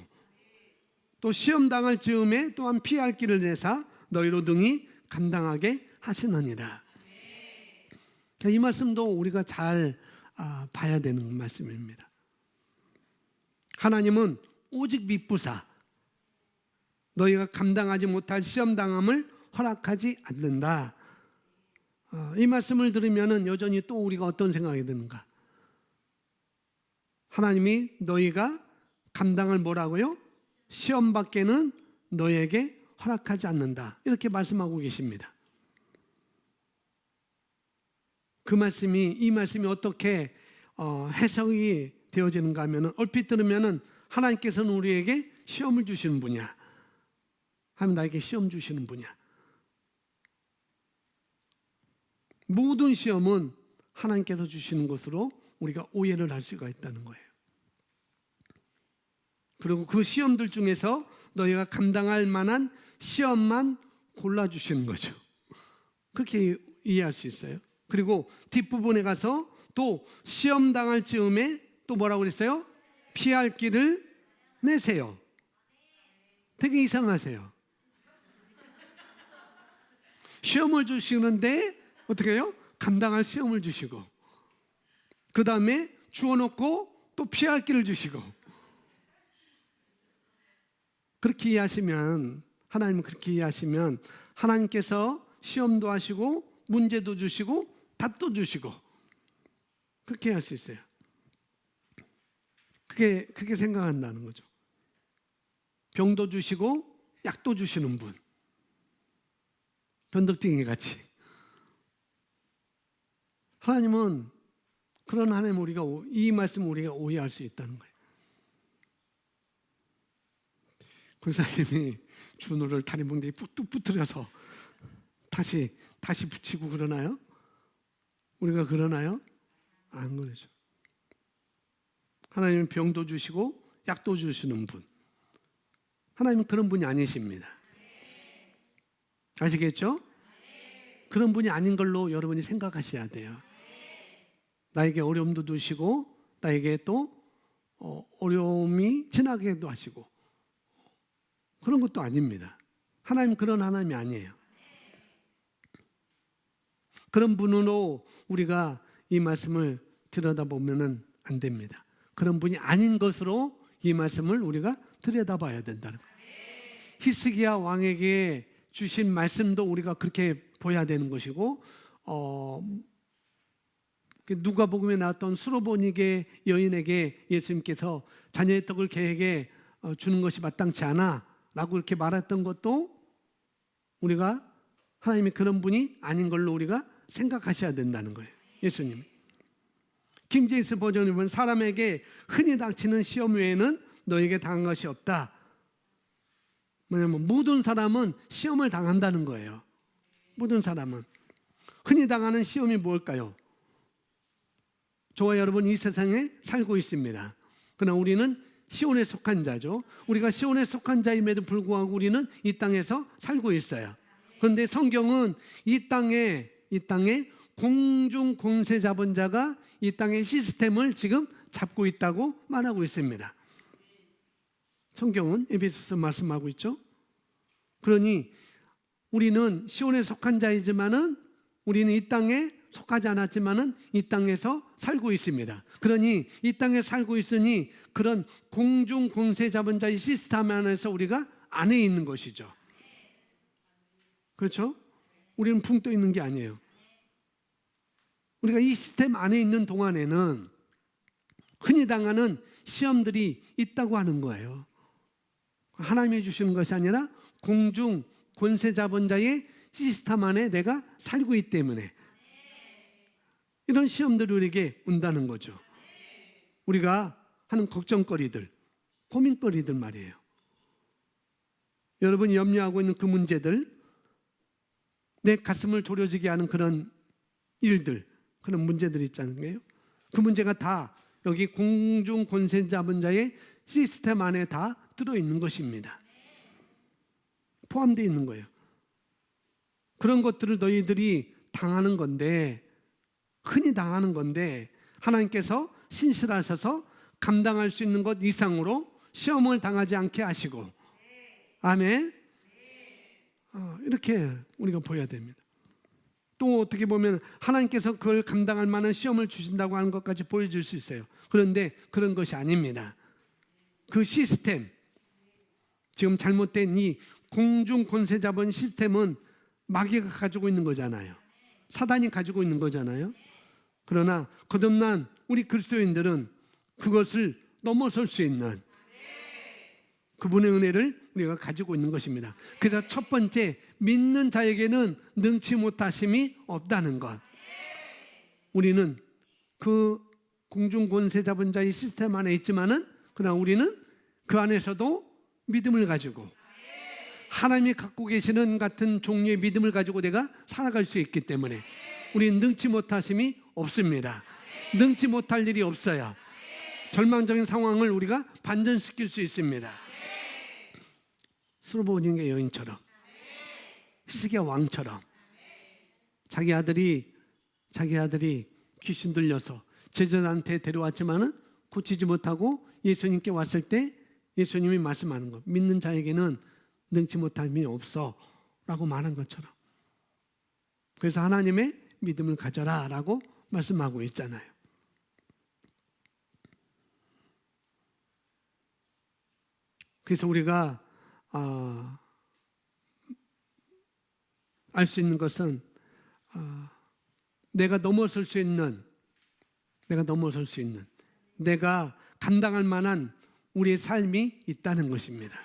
또 시험 당할 즈음에 또한 피할 길을 내사 너희로 능히 감당하게 하시느니라. 이 말씀도 우리가 잘 봐야 되는 말씀입니다. 하나님은 오직 미쁘사 너희가 감당하지 못할 시험 당함을 허락하지 않는다. 이 말씀을 들으면 여전히 또 우리가 어떤 생각이 드는가? 하나님이 너희가 감당을 뭐라고요? 시험 밖에는 너희에게 허락하지 않는다. 이렇게 말씀하고 계십니다. 이 말씀이 어떻게 해석이 되어지는가 하면은 얼핏 들으면은 하나님께서는 우리에게 시험을 주시는 분이야. 하나님 나에게 시험 주시는 분이야. 모든 시험은 하나님께서 주시는 것으로 우리가 오해를 할 수가 있다는 거예요. 그리고 그 시험들 중에서 너희가 감당할 만한 시험만 골라주시는 거죠. 그렇게 이해할 수 있어요. 그리고 뒷부분에 가서 또 시험 당할 즈음에 또 뭐라고 그랬어요? 피할 길을 내세요. 되게 이상하세요. 시험을 주시는데 어떻게 해요? 감당할 시험을 주시고, 그 다음에 주어놓고 또 피할 길을 주시고. 그렇게 이해하시면, 하나님은 그렇게 이해하시면 하나님께서 시험도 하시고 문제도 주시고 답도 주시고 그렇게 할 수 있어요. 그렇게 생각한다는 거죠. 병도 주시고 약도 주시는 분, 변덕쟁이 같이. 하나님은 그런 하나님, 우리가 이 말씀을 우리가 오해할 수 있다는 거예요. 권사님이 준호를 다리뭉댕이 뚝뚝 붙들어서 다시 붙이고 그러나요? 우리가 그러나요? 안 그러죠. 하나님은 병도 주시고 약도 주시는 분, 하나님은 그런 분이 아니십니다. 아시겠죠? 그런 분이 아닌 걸로 여러분이 생각하셔야 돼요. 나에게 어려움도 주시고 나에게 또 어려움이 지나게도 하시고 그런 것도 아닙니다. 하나님 그런 하나님이 아니에요. 그런 분으로 우리가 이 말씀을 들여다보면 안 됩니다. 그런 분이 아닌 것으로 이 말씀을 우리가 들여다봐야 된다는 거예요. 히스기야 왕에게 주신 말씀도 우리가 그렇게 보여야 되는 것이고, 누가복음에 나왔던 수로보니게 여인에게 예수님께서 자녀의 떡을 개에게 주는 것이 마땅치 않아 라고 이렇게 말했던 것도 우리가 하나님이 그런 분이 아닌 걸로 우리가 생각하셔야 된다는 거예요. 예수님. 킹제임스 버전을 보면 사람에게 흔히 닥치는 시험 외에는 너에게 당한 것이 없다. 뭐냐면 모든 사람은 시험을 당한다는 거예요. 모든 사람은. 흔히 당하는 시험이 뭘까요? 저와 여러분 이 세상에 살고 있습니다. 그러나 우리는 시온에 속한 자죠. 우리가 시온에 속한 자임에도 불구하고 우리는 이 땅에서 살고 있어요. 그런데 성경은 이 땅에 공중 권세 잡은 자가 이 땅의 시스템을 지금 잡고 있다고 말하고 있습니다. 성경은 에베소서 말씀하고 있죠. 그러니 우리는 시온에 속한 자이지만은 우리는 이 땅에 속하지 않았지만은 이 땅에서 살고 있습니다. 그러니 이 땅에 살고 있으니 그런 공중 권세 잡은 자의 시스템 안에서 우리가 안에 있는 것이죠. 그렇죠? 우리는 붕 떠 있는 게 아니에요. 우리가 이 시스템 안에 있는 동안에는 흔히 당하는 시험들이 있다고 하는 거예요. 하나님이 주시는 것이 아니라 공중 권세 잡은 자의 시스템 안에 내가 살고 있기 때문에 이런 시험들이 우리에게 온다는 거죠. 우리가 하는 걱정거리들, 고민거리들 말이에요. 여러분이 염려하고 있는 그 문제들, 내 가슴을 졸여지게 하는 그런 일들, 그런 문제들이 있잖아요. 그 문제가 다 여기 공중 권세 잡은 자의 시스템 안에 다 들어있는 것입니다. 포함되어 있는 거예요. 그런 것들을 너희들이 당하는 건데, 흔히 당하는 건데 하나님께서 신실하셔서 감당할 수 있는 것 이상으로 시험을 당하지 않게 하시고, 아멘. 이렇게 우리가 보여야 됩니다. 또 어떻게 보면 하나님께서 그걸 감당할 만한 시험을 주신다고 하는 것까지 보여줄 수 있어요. 그런데 그런 것이 아닙니다. 그 시스템, 지금 잘못된 이 공중 권세 잡은 시스템은 마귀가 가지고 있는 거잖아요. 사단이 가지고 있는 거잖아요. 그러나 거듭난 우리 그리스도인들은 그것을 넘어설 수 있는 그분의 은혜를 우리가 가지고 있는 것입니다. 그래서 첫 번째, 믿는 자에게는 능치 못하심이 없다는 것. 우리는 그 공중 권세 잡은 자의 시스템 안에 있지만은, 그러나 우리는 그 안에서도 믿음을 가지고 하나님이 갖고 계시는 같은 종류의 믿음을 가지고 내가 살아갈 수 있기 때문에 우리는 능치 못하심이 없습니다. 능치 못할 일이 없어요. 절망적인 상황을 우리가 반전시킬 수 있습니다. 수르보니게 여인처럼, 히스기야 왕처럼 자기 아들이 귀신 들려서 제자들한테 데려왔지만은 고치지 못하고 예수님께 왔을 때 예수님이 말씀하는 것, 믿는 자에게는 능치 못함이 없어 라고 말한 것처럼, 그래서 하나님의 믿음을 가져라 라고 말씀하고 있잖아요. 그래서 우리가 알 수 있는 것은 내가 넘어설 수 있는, 내가 감당할 만한 우리의 삶이 있다는 것입니다.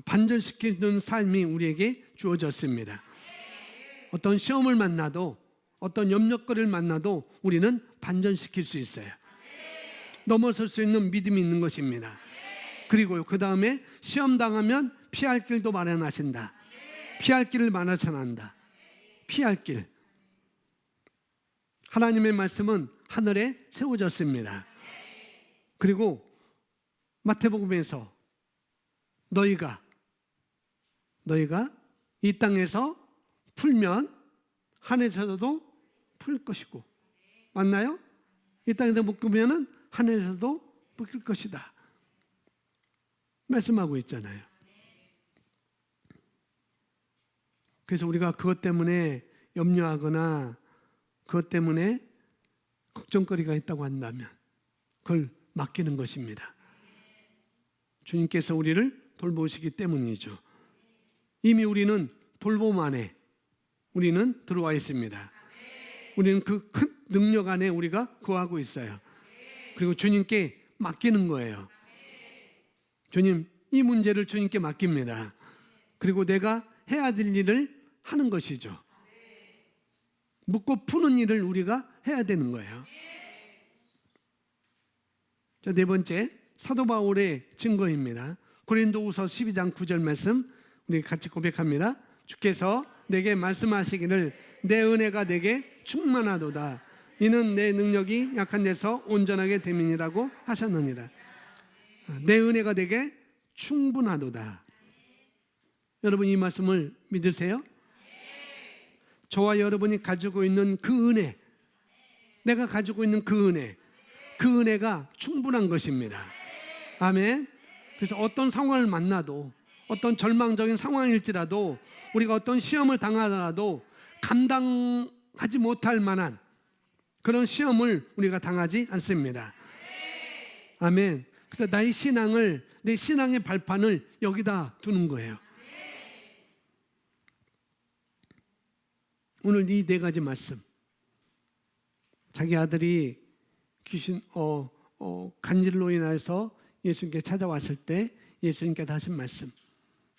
반전시키는 삶이 우리에게 주어졌습니다. 어떤 시험을 만나도, 어떤 염려거리를 만나도 우리는 반전시킬 수 있어요. 넘어설 수 있는 믿음이 있는 것입니다. 그리고 그 다음에 시험 당하면 피할 길도 마련하신다. 피할 길을 마련하신다. 피할 길. 하나님의 말씀은 하늘에 세워졌습니다. 그리고 마태복음에서 너희가 이 땅에서 풀면 하늘에서도 풀 것이고, 맞나요? 이 땅에서 묶으면 하늘에서도 묶일 것이다 말씀하고 있잖아요. 그래서 우리가 그것 때문에 염려하거나 그것 때문에 걱정거리가 있다고 한다면 그걸 맡기는 것입니다. 주님께서 우리를 돌보시기 때문이죠. 이미 우리는 돌봄 안에 우리는 들어와 있습니다. 우리는 그 큰 능력 안에 우리가 거하고 있어요. 그리고 주님께 맡기는 거예요. 주님, 이 문제를 주님께 맡깁니다. 그리고 내가 해야 될 일을 하는 것이죠. 묻고 푸는 일을 우리가 해야 되는 거예요. 자, 네 번째, 사도 바울의 증거입니다. 고린도후서 12장 9절 말씀 우리 같이 고백합니다. 주께서 내게 말씀하시기를 내 은혜가 내게 충만하도다. 이는 내 능력이 약한 데서 온전하게 됨이니라고 하셨느니라. 내 은혜가 내게 충분하도다. 여러분 이 말씀을 믿으세요? 저와 여러분이 가지고 있는 그 은혜, 내가 가지고 있는 그 은혜가 충분한 것입니다. 아멘. 그래서 어떤 상황을 만나도, 어떤 절망적인 상황일지라도, 우리가 어떤 시험을 당하더라도 감당하지 못할 만한 그런 시험을 우리가 당하지 않습니다. 아멘. 그래서 나의 신앙을, 내 신앙의 발판을 여기다 두는 거예요. 오늘 이 네 가지 말씀, 자기 아들이 귀신 간질로 인해서 예수님께 찾아왔을 때 예수님께서 하신 말씀,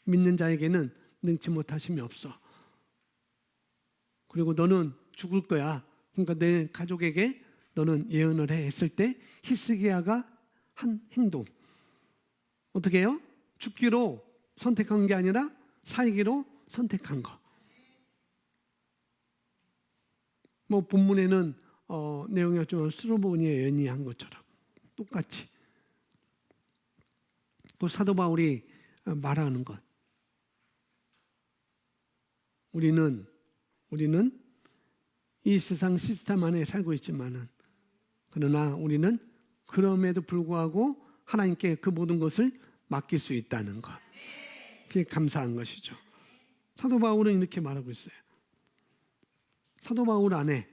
믿는 자에게는 능치 못하심이 없어. 그리고 너는 죽을 거야. 그러니까 내 가족에게 너는 예언을 해 했을 때 히스기야가 한 행동, 어떻게 해요? 죽기로 선택한 게 아니라 살기로 선택한 거. 뭐 본문에는 내용이 없지만 수르보니의 여인이 한 것처럼 똑같이 그 사도 바울이 말하는 것, 우리는 이 세상 시스템 안에 살고 있지만은, 그러나 우리는 그럼에도 불구하고 하나님께 그 모든 것을 맡길 수 있다는 것, 그게 감사한 것이죠. 사도 바울은 이렇게 말하고 있어요. 사도 바울 안에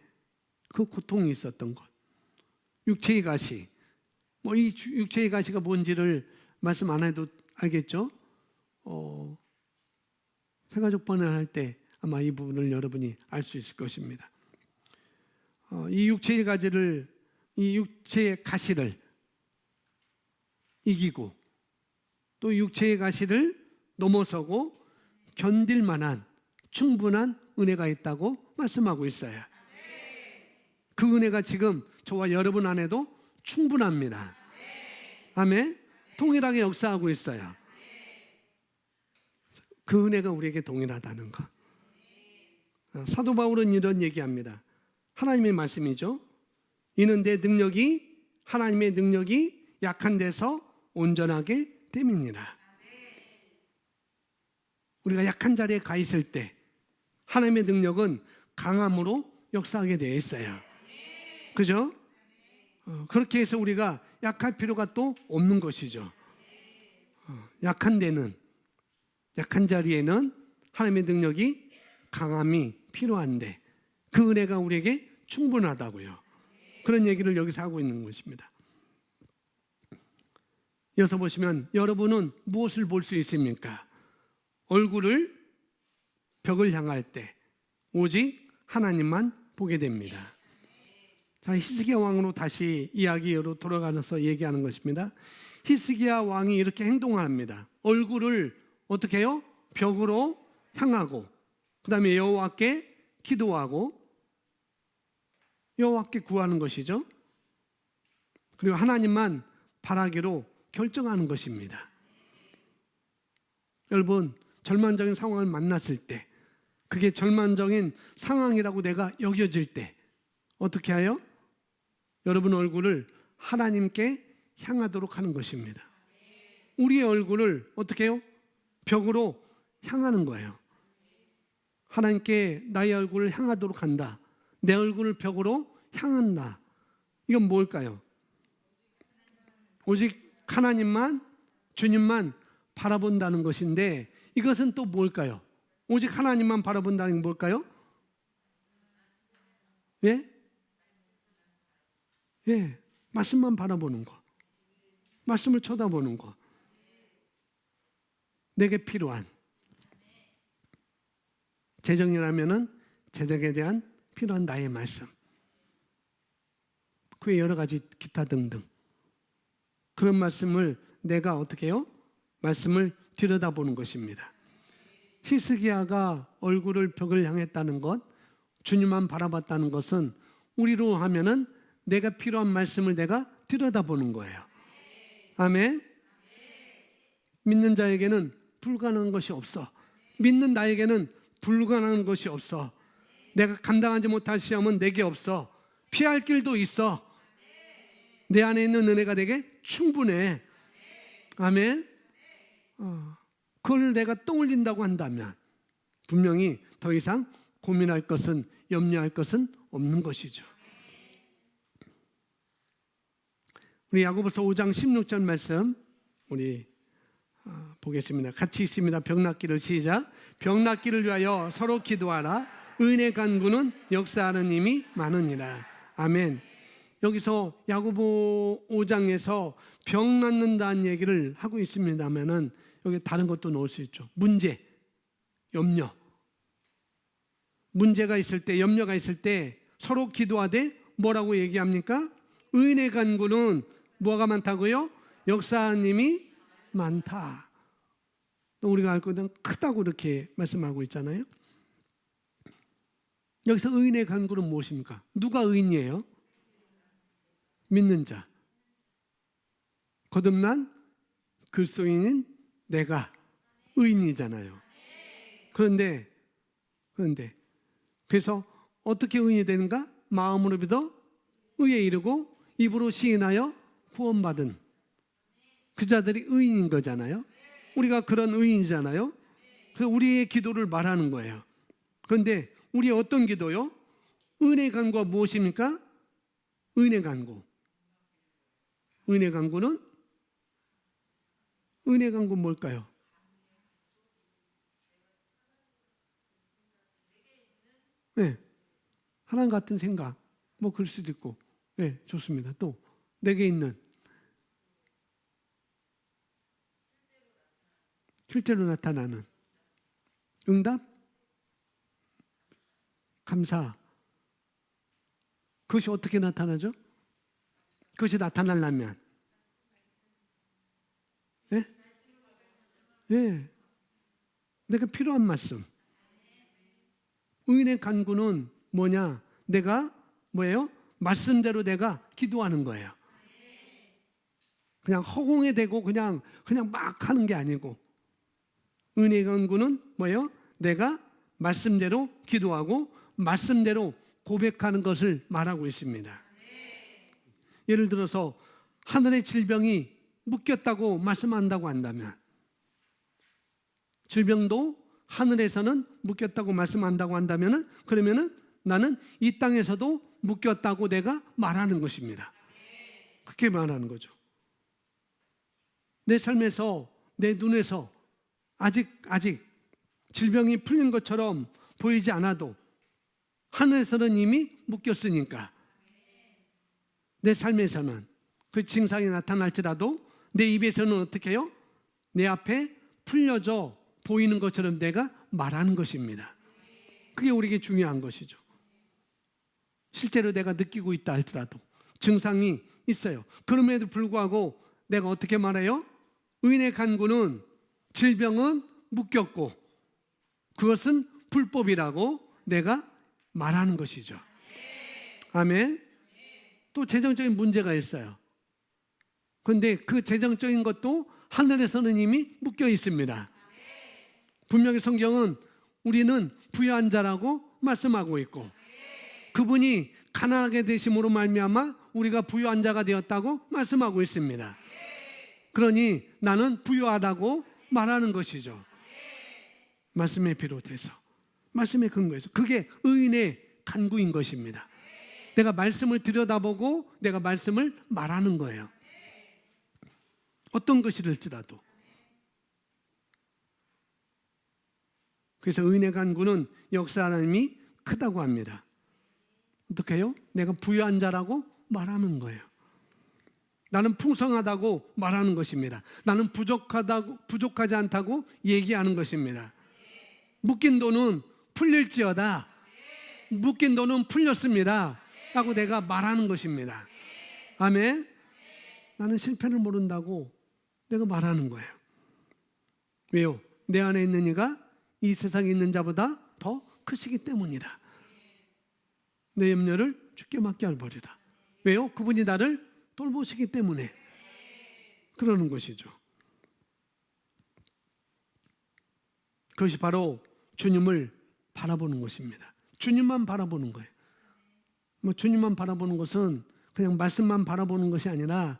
그 고통이 있었던 것, 육체의 가시, 뭐 이 육체의 가시가 뭔지를 말씀 안 해도 알겠죠? 세가족 번을 할 때 아마 이 부분을 여러분이 알 수 있을 것입니다. 이 육체의 가시를 이기고 또 육체의 가시를 넘어서고 견딜 만한 충분한 은혜가 있다고 말씀하고 있어요. 그 은혜가 지금 저와 여러분 안에도 충분합니다. 아멘. 동일하게 역사하고 있어요. 그 은혜가 우리에게 동일하다는 것. 사도 바울은 이런 얘기합니다. 하나님의 말씀이죠. 이는 내 능력이, 하나님의 능력이 약한 데서 온전하게 됨이니라. 우리가 약한 자리에 가 있을 때 하나님의 능력은 강함으로 역사하게 되어 있어요. 그죠? 그렇게 해서 우리가 약할 필요가 또 없는 것이죠. 약한 데는, 약한 자리에는 하나님의 능력이, 강함이 필요한데 그 은혜가 우리에게 충분하다고요. 그런 얘기를 여기서 하고 있는 것입니다. 이어서 보시면 여러분은 무엇을 볼 수 있습니까? 얼굴을, 벽을 향할 때 오직 하나님만 보게 됩니다. 자, 히스기야 왕으로 다시 이야기로 돌아가서 얘기하는 것입니다. 히스기야 왕이 이렇게 행동합니다. 얼굴을 어떻게 해요? 벽으로 향하고, 그 다음에 여호와께 기도하고 여호와께 구하는 것이죠. 그리고 하나님만 바라기로 결정하는 것입니다. 여러분, 절망적인 상황을 만났을 때, 그게 절망적인 상황이라고 내가 여겨질 때 어떻게 해요? 여러분 얼굴을 하나님께 향하도록 하는 것입니다. 우리의 얼굴을 어떻게 해요? 벽으로 향하는 거예요. 하나님께 나의 얼굴을 향하도록 한다. 내 얼굴을 벽으로 향한다. 이건 뭘까요? 오직 하나님만, 주님만 바라본다는 것인데 이것은 또 뭘까요? 오직 하나님만 바라본다는 게 뭘까요? 예? 예, 말씀만 바라보는 거, 말씀을 쳐다보는 거, 내게 필요한 재정이라면은 재정에 대한 필요한 나의 말씀, 그 외 여러 가지 기타 등등 그런 말씀을 내가 어떻게 해요? 말씀을 들여다보는 것입니다. 히스기야가 얼굴을 벽을 향했다는 것, 주님만 바라봤다는 것은 우리로 하면은 내가 필요한 말씀을 내가 들여다보는 거예요. 아멘. 믿는 자에게는 불가능한 것이 없어. 믿는 나에게는 불가능한 것이 없어. 내가 감당하지 못할 시험은 내게 없어. 피할 길도 있어. 내 안에 있는 은혜가 내게 충분해. 아멘. 그걸 내가 떠올린다고 한다면 분명히 더 이상 고민할 것은, 염려할 것은 없는 것이죠. 우리 야고보서 5장 16절 말씀 우리 보겠습니다. 같이 있습니다. 병낫기를 시작. 병낫기를 위하여 서로 기도하라. 은혜 간구는 역사하는 힘이 많으니라. 아멘. 여기서 야고보 5장에서 병 낫는다는 얘기를 하고 있습니다만은 여기 다른 것도 넣을 수 있죠. 문제, 염려. 문제가 있을 때, 염려가 있을 때 서로 기도하되 뭐라고 얘기합니까? 은혜 간구는 뭐가 많다고요? 역사하는 힘이 많다. 또 우리가 알 거는 크다고 이렇게 말씀하고 있잖아요. 여기서 의인의 간구는 무엇입니까? 누가 의인이에요? 믿는 자. 거듭난 그리스도인인 내가 의인이잖아요. 그런데 그래서 어떻게 의인이 되는가? 마음으로 믿어 의에 이르고 입으로 시인하여 구원받은 그 자들이 의인인 거잖아요. 우리가 그런 의인이잖아요. 그래서 우리의 기도를 말하는 거예요. 그런데 우리의 어떤 기도요? 은혜 간구가 무엇입니까? 은혜 간구. 은혜 간구는 뭘까요? 네. 하나님 같은 생각, 뭐 그럴 수도 있고, 네, 좋습니다. 또 내게 있는 실제로 나타나는 응답, 감사. 그것이 어떻게 나타나죠? 그것이 나타나려면, 예? 예, 내가 필요한 말씀. 의인의 간구는 뭐냐? 내가 뭐예요? 말씀대로 내가 기도하는 거예요. 그냥 허공에 대고 그냥 막 하는 게 아니고, 은혜의 간구는 뭐예요? 내가 말씀대로 기도하고 말씀대로 고백하는 것을 말하고 있습니다. 예를 들어서 하늘의 질병이 묶였다고 말씀한다고 한다면, 질병도 하늘에서는 묶였다고 말씀한다고 한다면, 그러면은 나는 이 땅에서도 묶였다고 내가 말하는 것입니다. 그렇게 말하는 거죠. 내 삶에서, 내 눈에서 아직 질병이 풀린 것처럼 보이지 않아도 하늘에서는 이미 묶였으니까, 내 삶에서는 그 증상이 나타날지라도 내 입에서는 어떻게 해요? 내 앞에 풀려져 보이는 것처럼 내가 말하는 것입니다. 그게 우리에게 중요한 것이죠. 실제로 내가 느끼고 있다 할지라도, 증상이 있어요. 그럼에도 불구하고 내가 어떻게 말해요? 의인의 간구는, 질병은 묶였고 그것은 불법이라고 내가 말하는 것이죠. 아멘. 또 재정적인 문제가 있어요. 그런데 그 재정적인 것도 하늘에서는 이미 묶여 있습니다. 분명히 성경은 우리는 부유한 자라고 말씀하고 있고, 그분이 가난하게 되심으로 말미암아 우리가 부유한 자가 되었다고 말씀하고 있습니다. 그러니 나는 부유하다고 말하는 것이죠. 말씀에 비롯해서, 말씀에 근거해서. 그게 의인의 간구인 것입니다. 내가 말씀을 들여다보고 내가 말씀을 말하는 거예요. 어떤 것이랄지라도. 그래서 의인의 간구는 역사 하나님이 크다고 합니다. 어떻게 해요? 내가 부유한 자라고 말하는 거예요. 나는 풍성하다고 말하는 것입니다. 나는 부족하지 않다고 얘기하는 것입니다. 묶인 돈은 풀릴지어다. 묶인 돈은 풀렸습니다 라고 내가 말하는 것입니다. 아멘. 나는 실패를 모른다고 내가 말하는 거예요. 왜요? 내 안에 있는 이가 이 세상에 있는 자보다 더 크시기 때문이다. 내 염려를 주께 맡겨버리라. 왜요? 그분이 나를 돌보시기 때문에 그러는 것이죠. 그것이 바로 주님을 바라보는 것입니다. 주님만 바라보는 거예요. 주님만 바라보는 것은 그냥 말씀만 바라보는 것이 아니라,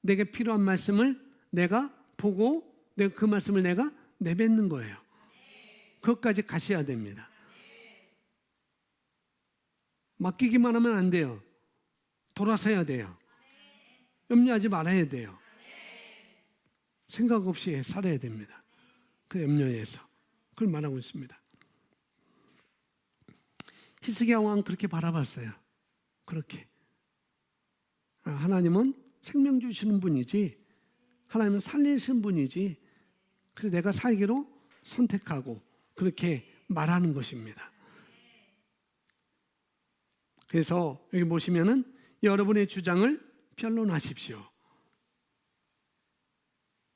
내게 필요한 말씀을 내가 보고 내가 그 말씀을 내가 내뱉는 거예요. 그것까지 가셔야 됩니다. 맡기기만 하면 안 돼요. 돌아서야 돼요. 염려하지 말아야 돼요. 생각 없이 살아야 됩니다. 그 염려에서. 그걸 말하고 있습니다. 히스기야 왕은 그렇게 바라봤어요. 그렇게. 하나님은 생명 주시는 분이지, 하나님은 살리시는 분이지, 그래서 내가 살기로 선택하고 그렇게 말하는 것입니다. 그래서 여기 보시면은 여러분의 주장을 변론하십시오.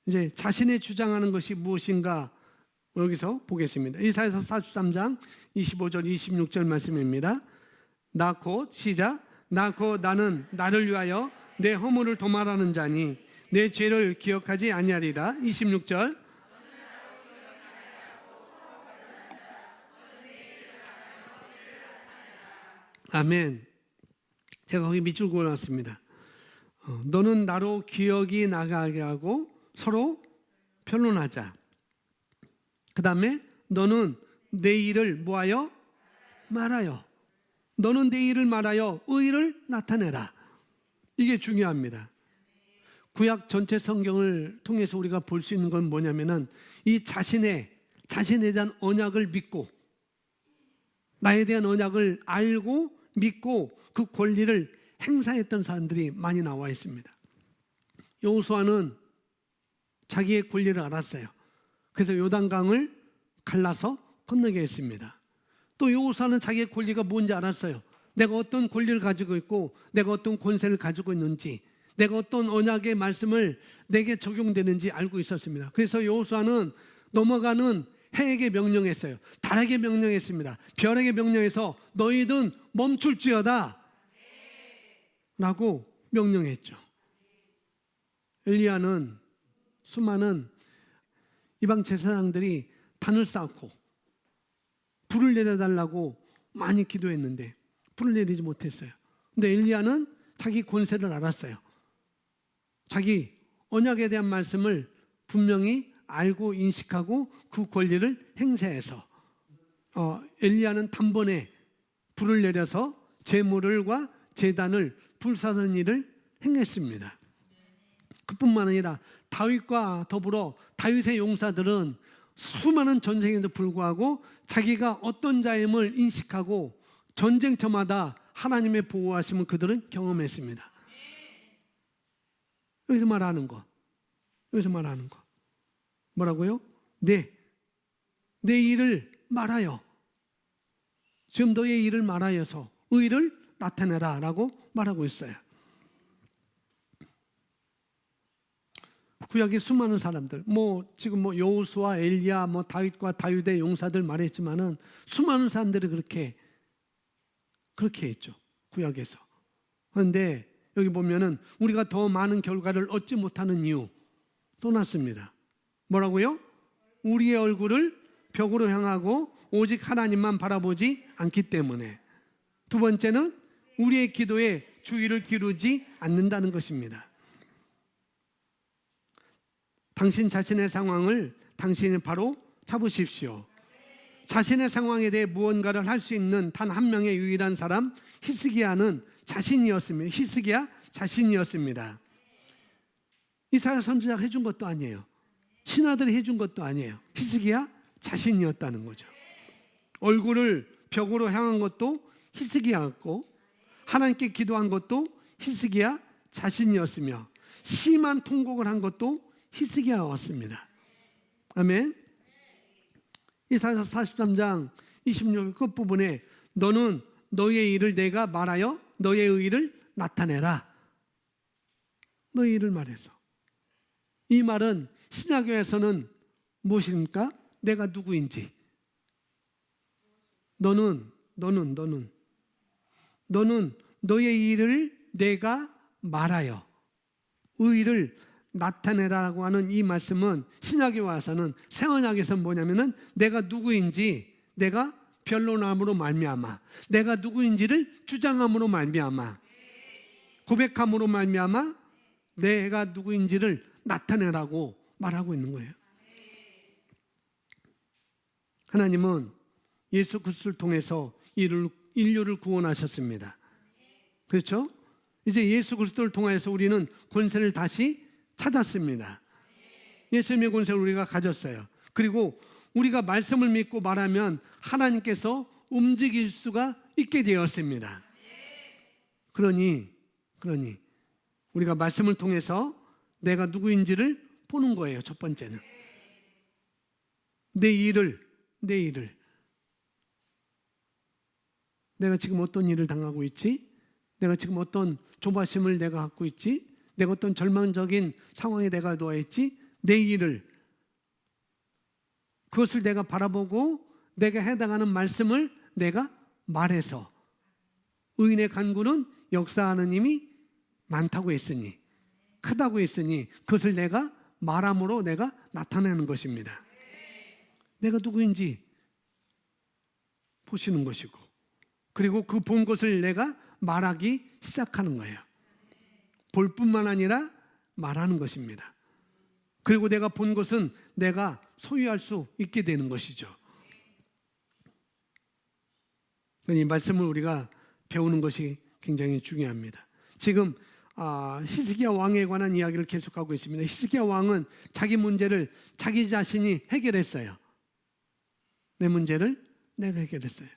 이제 자신의 주장하는 것이 무엇인가 여기서 보겠습니다. 이사야서 43장 25절 26절 말씀입니다. 나 곧 시작. 나 곧 나는 나를 위하여 내 허물을 도말하는 자니 내 죄를 기억하지 아니하리라. 26절. 아멘. 제가 거기 밑줄 그어놨습니다. 너는 나로 기억이 나가게 하고 서로 변론하자. 그 다음에 너는 내 일을 뭐하여? 말하여. 너는 내 일을 말하여 의를 나타내라. 이게 중요합니다. 구약 전체 성경을 통해서 우리가 볼 수 있는 건 뭐냐면은, 이 자신에 대한 언약을 믿고, 나에 대한 언약을 알고 믿고 그 권리를 행사했던 사람들이 많이 나와 있습니다. 여호수아는 자기의 권리를 알았어요. 그래서 요단강을 갈라서 건너게 했습니다. 또 여호수아는 자기의 권리가 뭔지 알았어요. 내가 어떤 권리를 가지고 있고 내가 어떤 권세를 가지고 있는지, 내가 어떤 언약의 말씀을 내게 적용되는지 알고 있었습니다. 그래서 여호수아는 넘어가는 해에게 명령했어요. 달에게 명령했습니다. 별에게 명령해서 너희는 멈출지어다 라고 명령했죠. 엘리야는 수많은 이방 제사장들이 단을 쌓고 불을 내려달라고 많이 기도했는데 불을 내리지 못했어요. 근데 엘리야는 자기 권세를 알았어요. 자기 언약에 대한 말씀을 분명히 알고 인식하고 그 권리를 행사해서 엘리야는 단번에 불을 내려서 제물과 제단을 불사르는 일을 행했습니다. 그뿐만 아니라 다윗과 더불어 다윗의 용사들은 수많은 전쟁에도 불구하고 자기가 어떤 자임을 인식하고 전쟁터마다 하나님의 보호하심을 그들은 경험했습니다. 여기서 말하는 거 뭐라고요? 내 일을 말하여, 지금 너의 일을 말하여서 의를 나타내라 라고 말하고 있어요. 구약의 수많은 사람들, 지금 여호수아, 엘리야, 다윗과 다윗의 용사들 말했지만은 수많은 사람들이 그렇게 했죠. 구약에서. 그런데 여기 보면은 우리가 더 많은 결과를 얻지 못하는 이유 또 났습니다. 뭐라고요? 우리의 얼굴을 벽으로 향하고 오직 하나님만 바라보지 않기 때문에. 두 번째는 우리의 기도에 주의를 기울이지 않는다는 것입니다. 당신 자신의 상황을 당신이 바로 잡으십시오. 자신의 상황에 대해 무언가를 할 수 있는 단 한 명의 유일한 사람, 히스기야는 자신이었습니다. 히스기야 자신이었습니다. 이사야 선지자가 해준 것도 아니에요. 신하들이 해준 것도 아니에요. 히스기야 자신이었다는 거죠. 얼굴을 벽으로 향한 것도 히스기야였고, 하나님께 기도한 것도 히스기야 자신이었으며, 심한 통곡을 한 것도 히스기야였습니다. 아멘. 이사야서 43장 26절 끝부분에 너는 너의 일을 내가 말하여 너의 의를 나타내라. 너의 일을 말해서. 이 말은 신약교에서는 무엇입니까? 내가 누구인지. 너는 너의 일을 내가 말하여 의를 나타내라고 하는 이 말씀은 신약에 와서는, 새언약에서는 뭐냐면은 내가 누구인지 내가 변론함으로 말미암아, 내가 누구인지를 주장함으로 말미암아, 고백함으로 말미암아 내가 누구인지를 나타내라고 말하고 있는 거예요. 하나님은 예수 그리스도를 통해서 인류를 구원하셨습니다. 그렇죠? 이제 예수 그리스도를 통해서 우리는 권세를 다시 찾았습니다. 예수님의 권세를 우리가 가졌어요. 그리고 우리가 말씀을 믿고 말하면 하나님께서 움직일 수가 있게 되었습니다. 그러니 우리가 말씀을 통해서 내가 누구인지를 보는 거예요. 첫 번째는 내 일을 내가 지금 어떤 일을 당하고 있지? 내가 지금 어떤 조바심을 내가 갖고 있지? 내가 어떤 절망적인 상황에 내가 놓여 있지? 내 일을, 그것을 내가 바라보고 내가 해당하는 말씀을 내가 말해서, 의인의 간구는 역사하는 힘이 많다고 했으니, 크다고 했으니 그것을 내가 말함으로 내가 나타내는 것입니다. 내가 누구인지 보시는 것이고, 그리고 그 본 것을 내가 말하기 시작하는 거예요. 볼 뿐만 아니라 말하는 것입니다. 그리고 내가 본 것은 내가 소유할 수 있게 되는 것이죠. 이 말씀을 우리가 배우는 것이 굉장히 중요합니다. 지금 히스기야 왕에 관한 이야기를 계속하고 있습니다. 히스기야 왕은 자기 문제를 자기 자신이 해결했어요. 내 문제를 내가 해결했어요.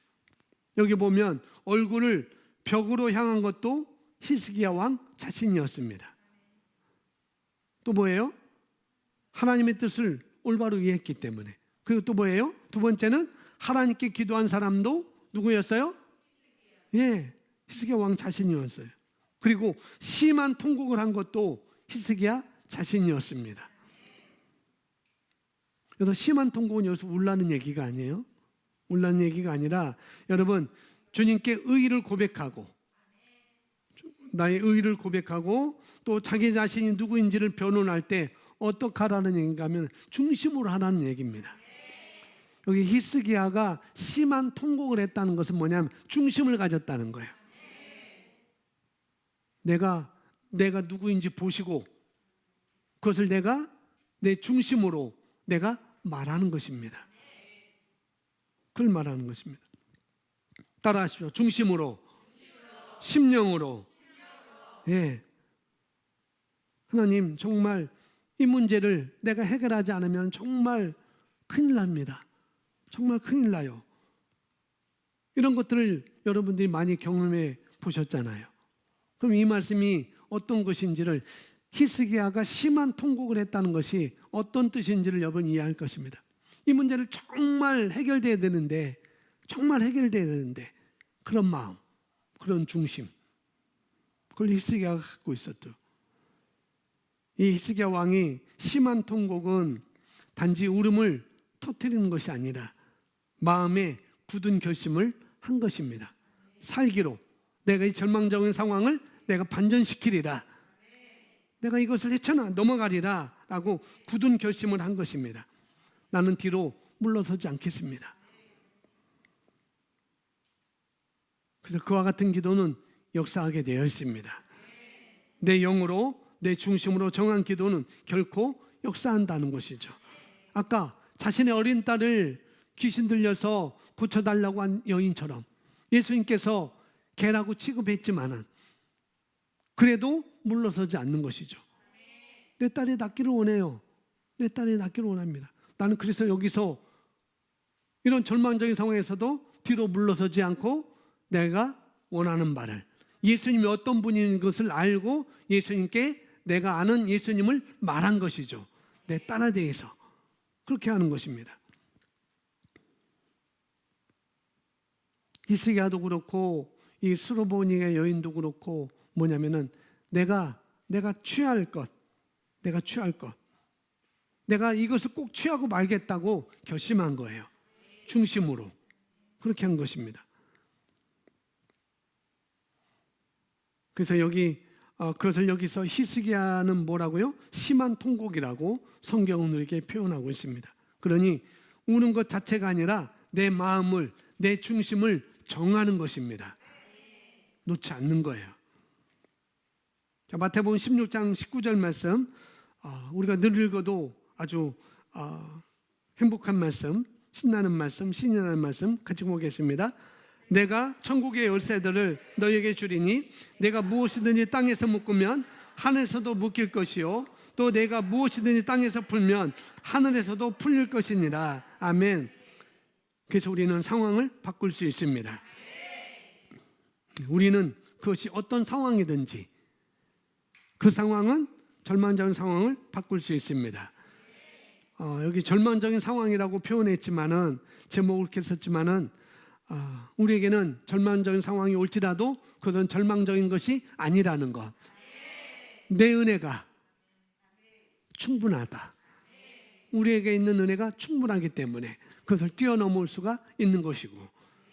여기 보면 얼굴을 벽으로 향한 것도 히스기야 왕 자신이었습니다. 또 뭐예요? 하나님의 뜻을 올바로 이해했기 때문에. 그리고 또 뭐예요? 두 번째는 하나님께 기도한 사람도 누구였어요? 히스기야 왕 자신이었어요. 그리고 심한 통곡을 한 것도 히스기야 자신이었습니다. 그래서 심한 통곡은 여기서 울라는 얘기가 아니에요. 울라는 얘기가 아니라, 여러분, 주님께 의의를 고백하고, 나의 의의를 고백하고 또 자기 자신이 누구인지를 변론할 때 어떻게 하라는 얘기인가 하면 중심으로 하라는 얘기입니다. 여기 히스기야가 심한 통곡을 했다는 것은 뭐냐면 중심을 가졌다는 거예요. 내가 누구인지 보시고 그것을 내가 내 중심으로 내가 말하는 것입니다. 그걸 말하는 것입니다. 따라하십시오. 중심으로, 심령으로. 예. 하나님, 정말 이 문제를 내가 해결하지 않으면 정말 큰일 납니다. 정말 큰일 나요. 이런 것들을 여러분들이 많이 경험해 보셨잖아요. 그럼 이 말씀이 어떤 것인지를, 히스기야가 심한 통곡을 했다는 것이 어떤 뜻인지를 여러분 이해할 것입니다. 이 문제를 정말 해결돼야 되는데, 정말 해결돼야 되는데, 그런 마음, 그런 중심, 그걸 히스기야가 갖고 있었죠. 이 히스기야 왕이 심한 통곡은 단지 울음을 터뜨리는 것이 아니라 마음에 굳은 결심을 한 것입니다. 살기로 내가 이 절망적인 상황을 내가 반전시키리라, 내가 이것을 헤쳐나 넘어가리라 라고 굳은 결심을 한 것입니다. 나는 뒤로 물러서지 않겠습니다. 그래서 그와 같은 기도는 역사하게 되어 있습니다. 내 영으로, 내 중심으로 정한 기도는 결코 역사한다는 것이죠. 아까 자신의 어린 딸을 귀신 들려서 고쳐달라고 한 여인처럼 예수님께서 개라고 취급했지만은 그래도 물러서지 않는 것이죠. 내 딸이 낫기를 원해요. 내 딸이 낫기를 원합니다. 나는 그래서 여기서 이런 절망적인 상황에서도 뒤로 물러서지 않고 내가 원하는 말을, 예수님이 어떤 분인 것을 알고 예수님께 내가 아는 예수님을 말한 것이죠. 내 딸에 대해서 그렇게 하는 것입니다. 히스기야도 그렇고 이 수로보니의 여인도 그렇고 뭐냐면은 내가 취할 것, 내가 이것을 꼭 취하고 말겠다고 결심한 거예요. 중심으로 그렇게 한 것입니다. 그래서 그것을 여기서 히스기야는 뭐라고요? 심한 통곡이라고 성경은 이렇게 표현하고 있습니다. 그러니 우는 것 자체가 아니라 내 마음을, 내 중심을 정하는 것입니다. 놓지 않는 거예요. 자, 마태복음 16장 19절 말씀, 우리가 늘 읽어도 아주 행복한 말씀, 신나는 말씀, 신이 나는 말씀 같이 보겠습니다. 내가 천국의 열쇠들을 너에게 주리니 내가 무엇이든지 땅에서 묶으면 하늘에서도 묶일 것이요 또 내가 무엇이든지 땅에서 풀면 하늘에서도 풀릴 것이니라. 아멘. 그래서 우리는 상황을 바꿀 수 있습니다. 우리는 그것이 어떤 상황이든지 그 상황은 절망적인 상황을 바꿀 수 있습니다. 여기 절망적인 상황이라고 표현했지만은 제목을 이렇게 썼지만은 우리에게는 절망적인 상황이 올지라도 그것은 절망적인 것이 아니라는 것. 내 은혜가 충분하다. 우리에게 있는 은혜가 충분하기 때문에 그것을 뛰어넘을 수가 있는 것이고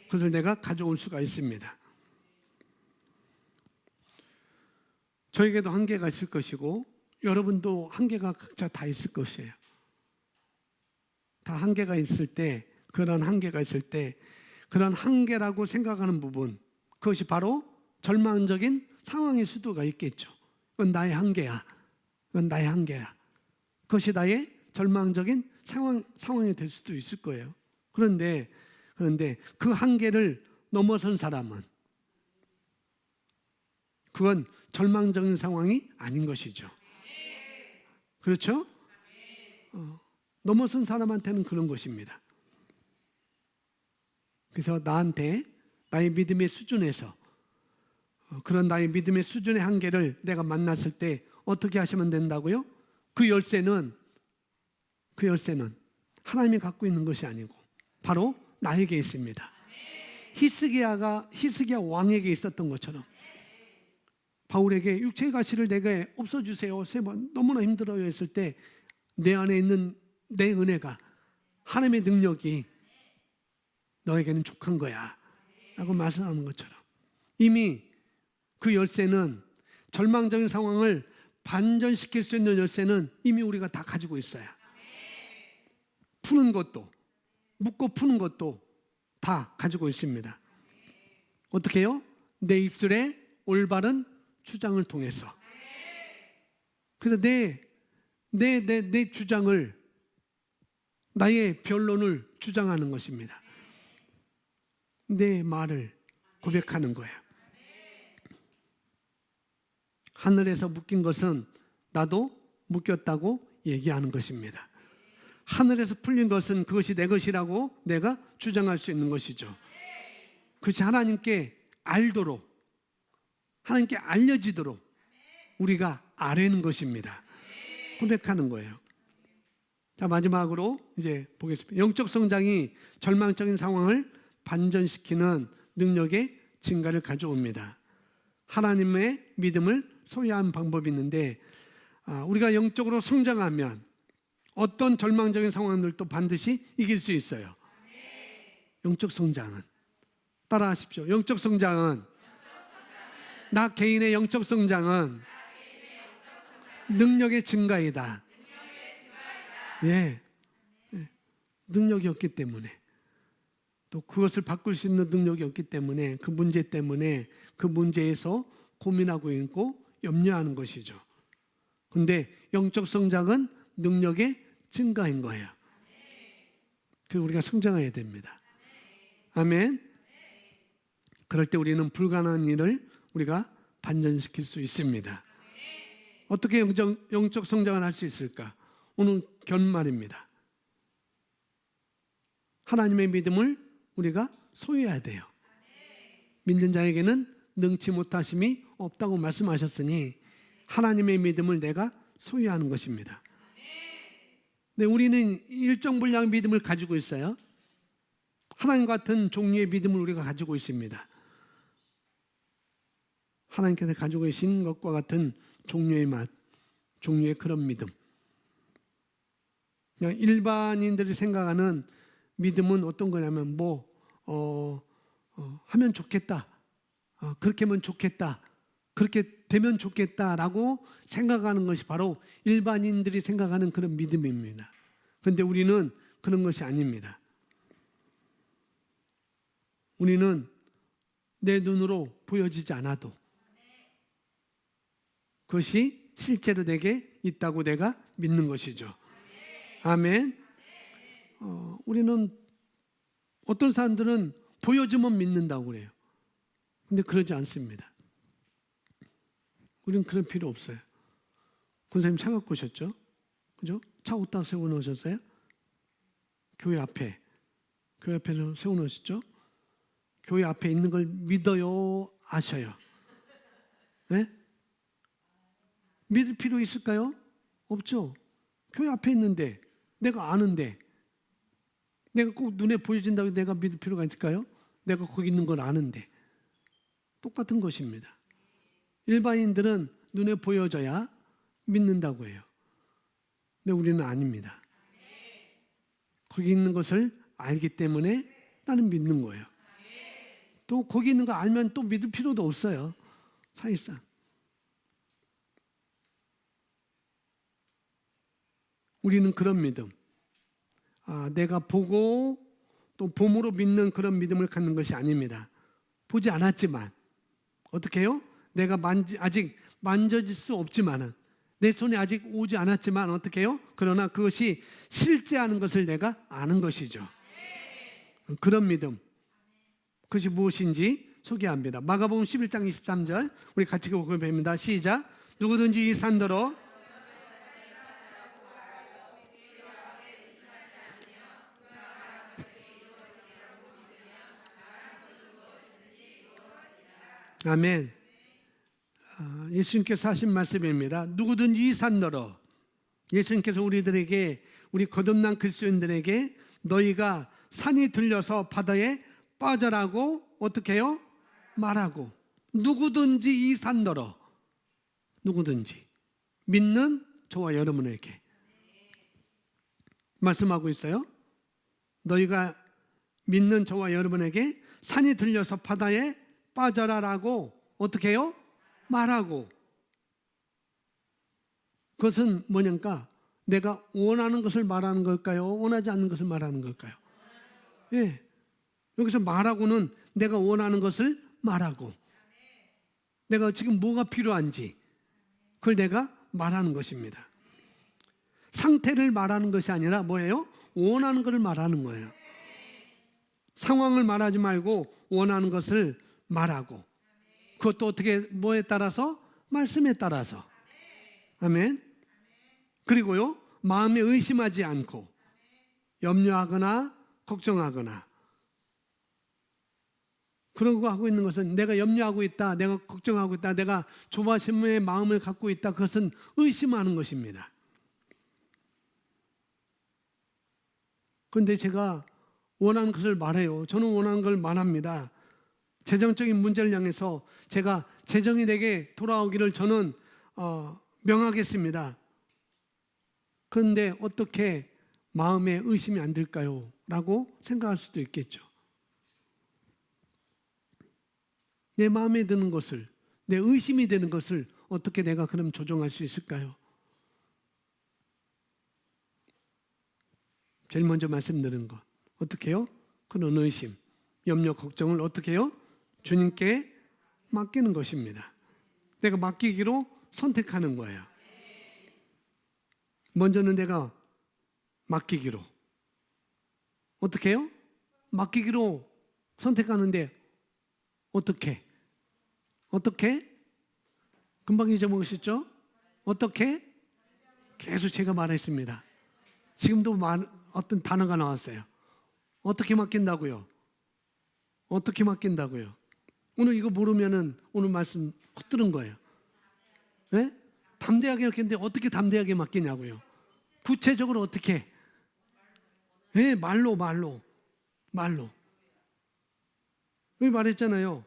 그것을 내가 가져올 수가 있습니다. 저에게도 한계가 있을 것이고 여러분도 한계가 각자 다 있을 것이에요. 다 한계가 있을 때, 그런 한계가 있을 때 그런 한계라고 생각하는 부분, 그것이 바로 절망적인 상황일 수도가 있겠죠. 그건 나의 한계야. 그건 나의 한계야. 그것이 나의 절망적인 상황이 될 수도 있을 거예요. 그런데 그 한계를 넘어선 사람은 그건 절망적인 상황이 아닌 것이죠. 그렇죠? 넘어선 사람한테는 그런 것입니다. 그래서 나한테 나의 믿음의 수준에서 그런 나의 믿음의 수준의 한계를 내가 만났을 때 어떻게 하시면 된다고요? 그 열쇠는 하나님이 갖고 있는 것이 아니고 바로 나에게 있습니다. 히스기야 왕에게 있었던 것처럼 바울에게 육체의 가시를 내게 없어주세요 3번 너무나 힘들어요 했을 때 내 안에 있는 내 은혜가, 하나님의 능력이 너에게는 족한 거야 라고 말씀하는 것처럼 이미 그 열쇠는, 절망적인 상황을 반전시킬 수 있는 열쇠는 이미 우리가 다 가지고 있어요. 푸는 것도, 묶고 푸는 것도 다 가지고 있습니다. 어떻게 해요? 내 입술에 올바른 주장을 통해서. 그래서 내 주장을, 나의 변론을 주장하는 것입니다. 내 말을 고백하는 거예요. 하늘에서 묶인 것은 나도 묶였다고 얘기하는 것입니다. 하늘에서 풀린 것은 그것이 내 것이라고 내가 주장할 수 있는 것이죠. 그것이 하나님께 알도록, 하나님께 알려지도록 우리가 아뢰는 것입니다. 고백하는 거예요. 자, 마지막으로 이제 보겠습니다. 영적 성장이 절망적인 상황을 반전시키는 능력의 증가를 가져옵니다. 하나님의 믿음을 소유하는 방법이 있는데, 우리가 영적으로 성장하면 어떤 절망적인 상황들도 반드시 이길 수 있어요. 영적 성장은, 따라하십시오. 영적 성장은, 나 개인의 영적 성장은 능력의 증가이다. 예, 능력이 없기 때문에, 또 그것을 바꿀 수 있는 능력이 없기 때문에, 그 문제 때문에 그 문제에서 고민하고 있고 염려하는 것이죠. 그런데 영적 성장은 능력의 증가인 거예요. 그래서 우리가 성장해야 됩니다. 아멘. 그럴 때 우리는 불가능한 일을 우리가 반전시킬 수 있습니다. 어떻게 영적 성장을 할 수 있을까? 오늘 결말입니다. 하나님의 믿음을 우리가 소유해야 돼요. 믿는 자에게는 능치 못하심이 없다고 말씀하셨으니 하나님의 믿음을 내가 소유하는 것입니다. 네, 우리는 일정 분량의 믿음을 가지고 있어요. 하나님 같은 종류의 믿음을 우리가 가지고 있습니다. 하나님께서 가지고 계신 것과 같은 종류의 맛, 종류의 그런 믿음. 그냥 일반인들이 생각하는 믿음은 어떤 거냐면 하면 좋겠다, 그렇게 하면 좋겠다, 그렇게 되면 좋겠다라고 생각하는 것이 바로 일반인들이 생각하는 그런 믿음입니다. 그런데 우리는 그런 것이 아닙니다. 우리는 내 눈으로 보여지지 않아도 그것이 실제로 내게 있다고 내가 믿는 것이죠. 아멘. 우리는, 어떤 사람들은 보여주면 믿는다고 그래요. 근데 그러지 않습니다. 우리는 그런 필요 없어요. 권사님 차 갖고 오셨죠? 그죠? 차 어디다 세워놓으셨어요? 교회 앞에 세워놓으셨죠? 교회 앞에 있는 걸 믿어요, 아셔요? 네? 믿을 필요 있을까요? 없죠. 교회 앞에 있는데, 내가 아는데, 내가 꼭 눈에 보여진다고 내가 믿을 필요가 있을까요? 내가 거기 있는 걸 아는데. 똑같은 것입니다. 일반인들은 눈에 보여져야 믿는다고 해요. 근데 우리는 아닙니다. 거기 있는 것을 알기 때문에 나는 믿는 거예요. 또 거기 있는 거 알면 또 믿을 필요도 없어요. 사실상. 우리는 그런 믿음, 내가 보고 또 봄으로 믿는 그런 믿음을 갖는 것이 아닙니다. 보지 않았지만, 어떻게 해요? 내가 아직 만져질 수 없지만은, 내 손에 아직 오지 않았지만 어떻게 해요? 그러나 그것이 실제하는 것을 내가 아는 것이죠. 그런 믿음, 그것이 무엇인지 소개합니다. 마가복음 11장 23절 우리 같이 읽어봅니다. 시작. 누구든지 이 산더러 아멘. 예수님께서 하신 말씀입니다. 누구든지 이 산더러, 예수님께서 우리들에게, 우리 거듭난 그리스도인들에게 너희가 산이 들려서 바다에 빠져라고 어떻게 해요? 말하고. 누구든지 이 산더러, 누구든지 믿는 저와 여러분에게 말씀하고 있어요. 너희가 믿는 저와 여러분에게 산이 들려서 바다에 빠져라라고 어떻게 해요? 말하고. 그것은 뭐냐니까 내가 원하는 것을 말하는 걸까요? 원하지 않는 것을 말하는 걸까요? 예. 여기서 말하고는 내가 원하는 것을 말하고, 내가 지금 뭐가 필요한지 그걸 내가 말하는 것입니다. 상태를 말하는 것이 아니라 뭐예요? 원하는 것을 말하는 거예요. 상황을 말하지 말고 원하는 것을 말하고, 그것도 어떻게, 뭐에 따라서? 말씀에 따라서. 아멘. 그리고요, 마음에 의심하지 않고 염려하거나 걱정하거나, 그러고 하고 있는 것은 내가 염려하고 있다, 내가 걱정하고 있다, 내가 조바심의 마음을 갖고 있다, 그것은 의심하는 것입니다. 그런데 제가 원하는 것을 말해요. 저는 원하는 걸 말합니다. 재정적인 문제를 향해서 제가 재정이 내게 돌아오기를 저는 명하겠습니다. 그런데 어떻게 마음에 의심이 안 들까요? 라고 생각할 수도 있겠죠. 내 마음에 드는 것을, 내 의심이 되는 것을 어떻게 내가 그럼 조정할 수 있을까요? 제일 먼저 말씀드린 것, 어떻게 해요? 그런 의심, 염려, 걱정을 어떻게 해요? 주님께 맡기는 것입니다. 내가 맡기기로 선택하는 거예요. 먼저는 내가 맡기기로, 어떻게 해요? 맡기기로 선택하는데 어떻게? 금방 잊어먹으셨죠? 어떻게? 계속 제가 말했습니다. 지금도 어떤 단어가 나왔어요. 어떻게 맡긴다고요? 어떻게 맡긴다고요? 오늘 이거 모르면은 오늘 말씀 헛들은 거예요. 네? 담대하게 맡기는데 어떻게 담대하게 맡기냐고요? 구체적으로 어떻게? 네, 말로. 왜 말했잖아요.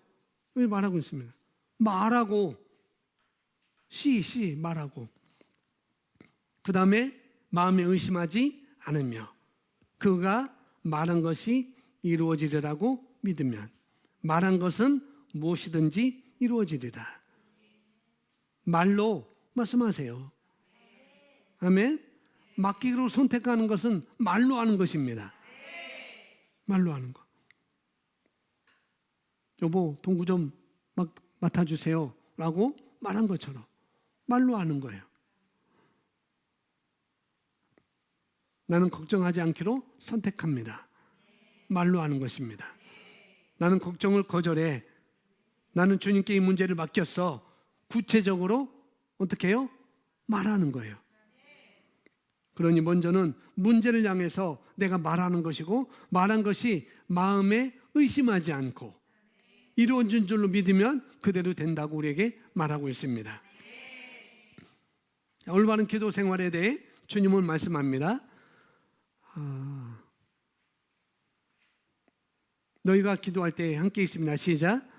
왜 말하고 있습니다. 말하고, 말하고. 그 다음에 마음에 의심하지 않으며, 그가 말한 것이 이루어지리라고 믿으면, 말한 것은 무엇이든지 이루어지리라. 말로 말씀하세요. 아멘. 맡기기로 선택하는 것은 말로 하는 것입니다. 말로 하는 것. 여보, 동구 좀 맡아주세요 라고 말한 것처럼 말로 하는 거예요. 나는 걱정하지 않기로 선택합니다. 말로 하는 것입니다. 나는 걱정을 거절해. 나는 주님께 이 문제를 맡겼어. 구체적으로 어떻게 해요? 말하는 거예요. 그러니 먼저는 문제를 향해서 내가 말하는 것이고, 말한 것이 마음에 의심하지 않고 이루어진 줄로 믿으면 그대로 된다고 우리에게 말하고 있습니다. 올바른 기도 생활에 대해 주님은 말씀합니다. 너희가 기도할 때 함께 있습니다. 시작.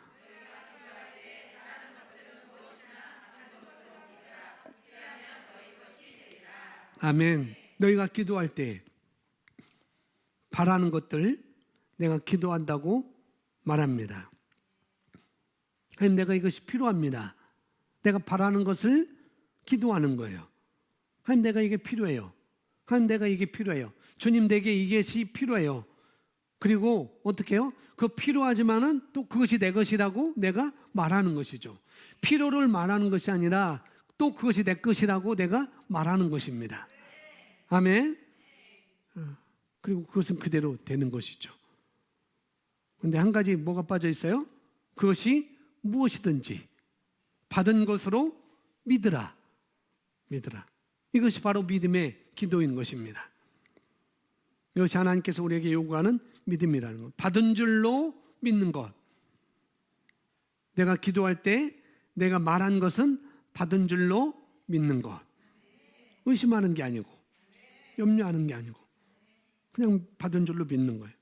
아멘. 너희가 기도할 때 바라는 것들 내가 기도한다고 말합니다. 하나님, 내가 이것이 필요합니다. 내가 바라는 것을 기도하는 거예요. 하나님, 내가 이게 필요해요. 하나님, 내가 이게 필요해요. 주님, 내게 이것이 필요해요. 그리고 어떻게 해요? 그 필요하지만은 또 그것이 내 것이라고 내가 말하는 것이죠. 필요를 말하는 것이 아니라 또 그것이 내 것이라고 내가 말하는 것입니다. 아멘. 그리고 그것은 그대로 되는 것이죠. 그런데 한 가지 뭐가 빠져 있어요? 그것이 무엇이든지 받은 것으로 믿으라. 이것이 바로 믿음의 기도인 것입니다. 이것이 하나님께서 우리에게 요구하는 믿음이라는 것. 받은 줄로 믿는 것. 내가 기도할 때 내가 말한 것은 받은 줄로 믿는 것. 의심하는 게 아니고, 염려하는 게 아니고, 그냥 받은 줄로 믿는 거예요.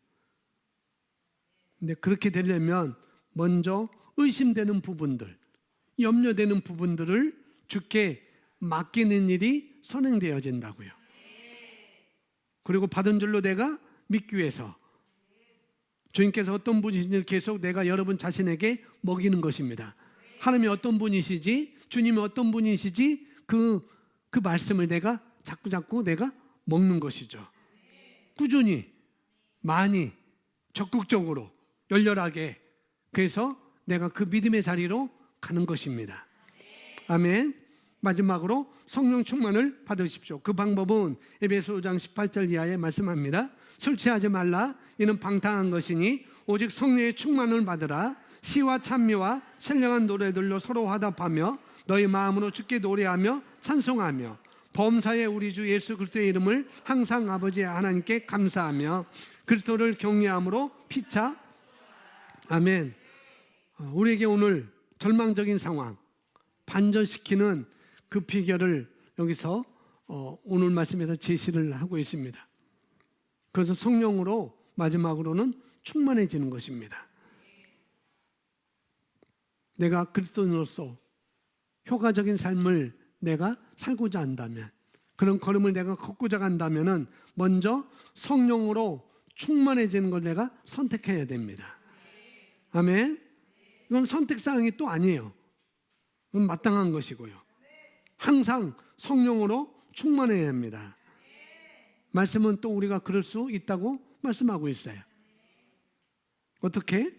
근데 그렇게 되려면 먼저 의심되는 부분들, 염려되는 부분들을 주께 맡기는 일이 선행되어진다고요. 그리고 받은 줄로 내가 믿기 위해서 주님께서 어떤 분이신지 계속 내가 여러분 자신에게 먹이는 것입니다. 하나님이 어떤 분이시지, 주님이 어떤 분이시지, 그 말씀을 내가 자꾸 내가 먹는 것이죠. 꾸준히, 많이, 적극적으로, 열렬하게. 그래서 내가 그 믿음의 자리로 가는 것입니다. 아멘. 마지막으로 성령 충만을 받으십시오. 그 방법은 에베소 5장 18절 이하에 말씀합니다. 술 취하지 말라. 이는 방탕한 것이니 오직 성령의 충만을 받으라. 시와 찬미와 신령한 노래들로 서로 화답하며 너희 마음으로 주께 노래하며 찬송하며 범사에 우리 주 예수 그리스도의 이름을 항상 아버지 하나님께 감사하며 그리스도를 경외함으로 피차. 아멘. 우리에게 오늘 절망적인 상황 반전시키는 그 비결을 여기서 오늘 말씀에서 제시를 하고 있습니다. 그래서 성령으로 마지막으로는 충만해지는 것입니다. 내가 그리스도인으로서 효과적인 삶을 내가 살고자 한다면, 그런 걸음을 내가 걷고자 한다면 먼저 성령으로 충만해지는 걸 내가 선택해야 됩니다. 아멘. 이건 선택사항이 또 아니에요. 이건 마땅한 것이고요. 항상 성령으로 충만해야 합니다. 말씀은 또 우리가 그럴 수 있다고 말씀하고 있어요. 어떻게?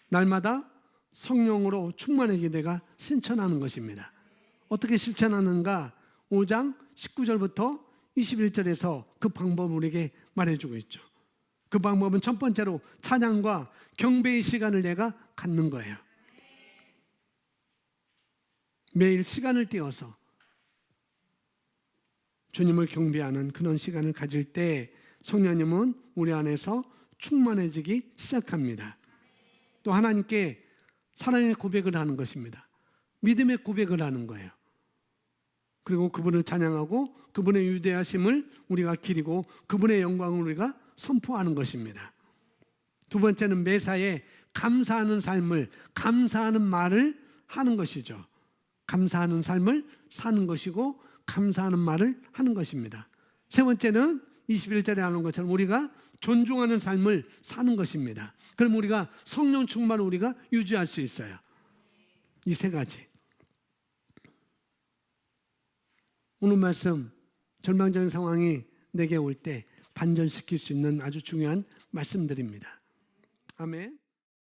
날마다 성령으로 충만하게 내가 실천하는 것입니다. 어떻게 실천하는가? 5장 19절부터 21절에서 그 방법을 우리에게 말해주고 있죠. 그 방법은 첫 번째로 찬양과 경배의 시간을 내가 갖는 거예요. 매일 시간을 띄어서 주님을 경배하는 그런 시간을 가질 때 성령님은 우리 안에서 충만해지기 시작합니다. 또 하나님께 사랑의 고백을 하는 것입니다. 믿음의 고백을 하는 거예요. 그리고 그분을 찬양하고 그분의 위대하심을 우리가 기리고 그분의 영광을 우리가 선포하는 것입니다. 두 번째는 매사에 감사하는 삶을, 감사하는 말을 하는 것이죠. 감사하는 삶을 사는 것이고 감사하는 말을 하는 것입니다. 세 번째는 21절에 하는 것처럼 우리가 존중하는 삶을 사는 것입니다. 그럼 우리가 성령 충만을 우리가 유지할 수 있어요. 이 세 가지. 오늘 말씀 절망적인 상황이 내게 올 때 반전시킬 수 있는 아주 중요한 말씀들입니다. 아멘.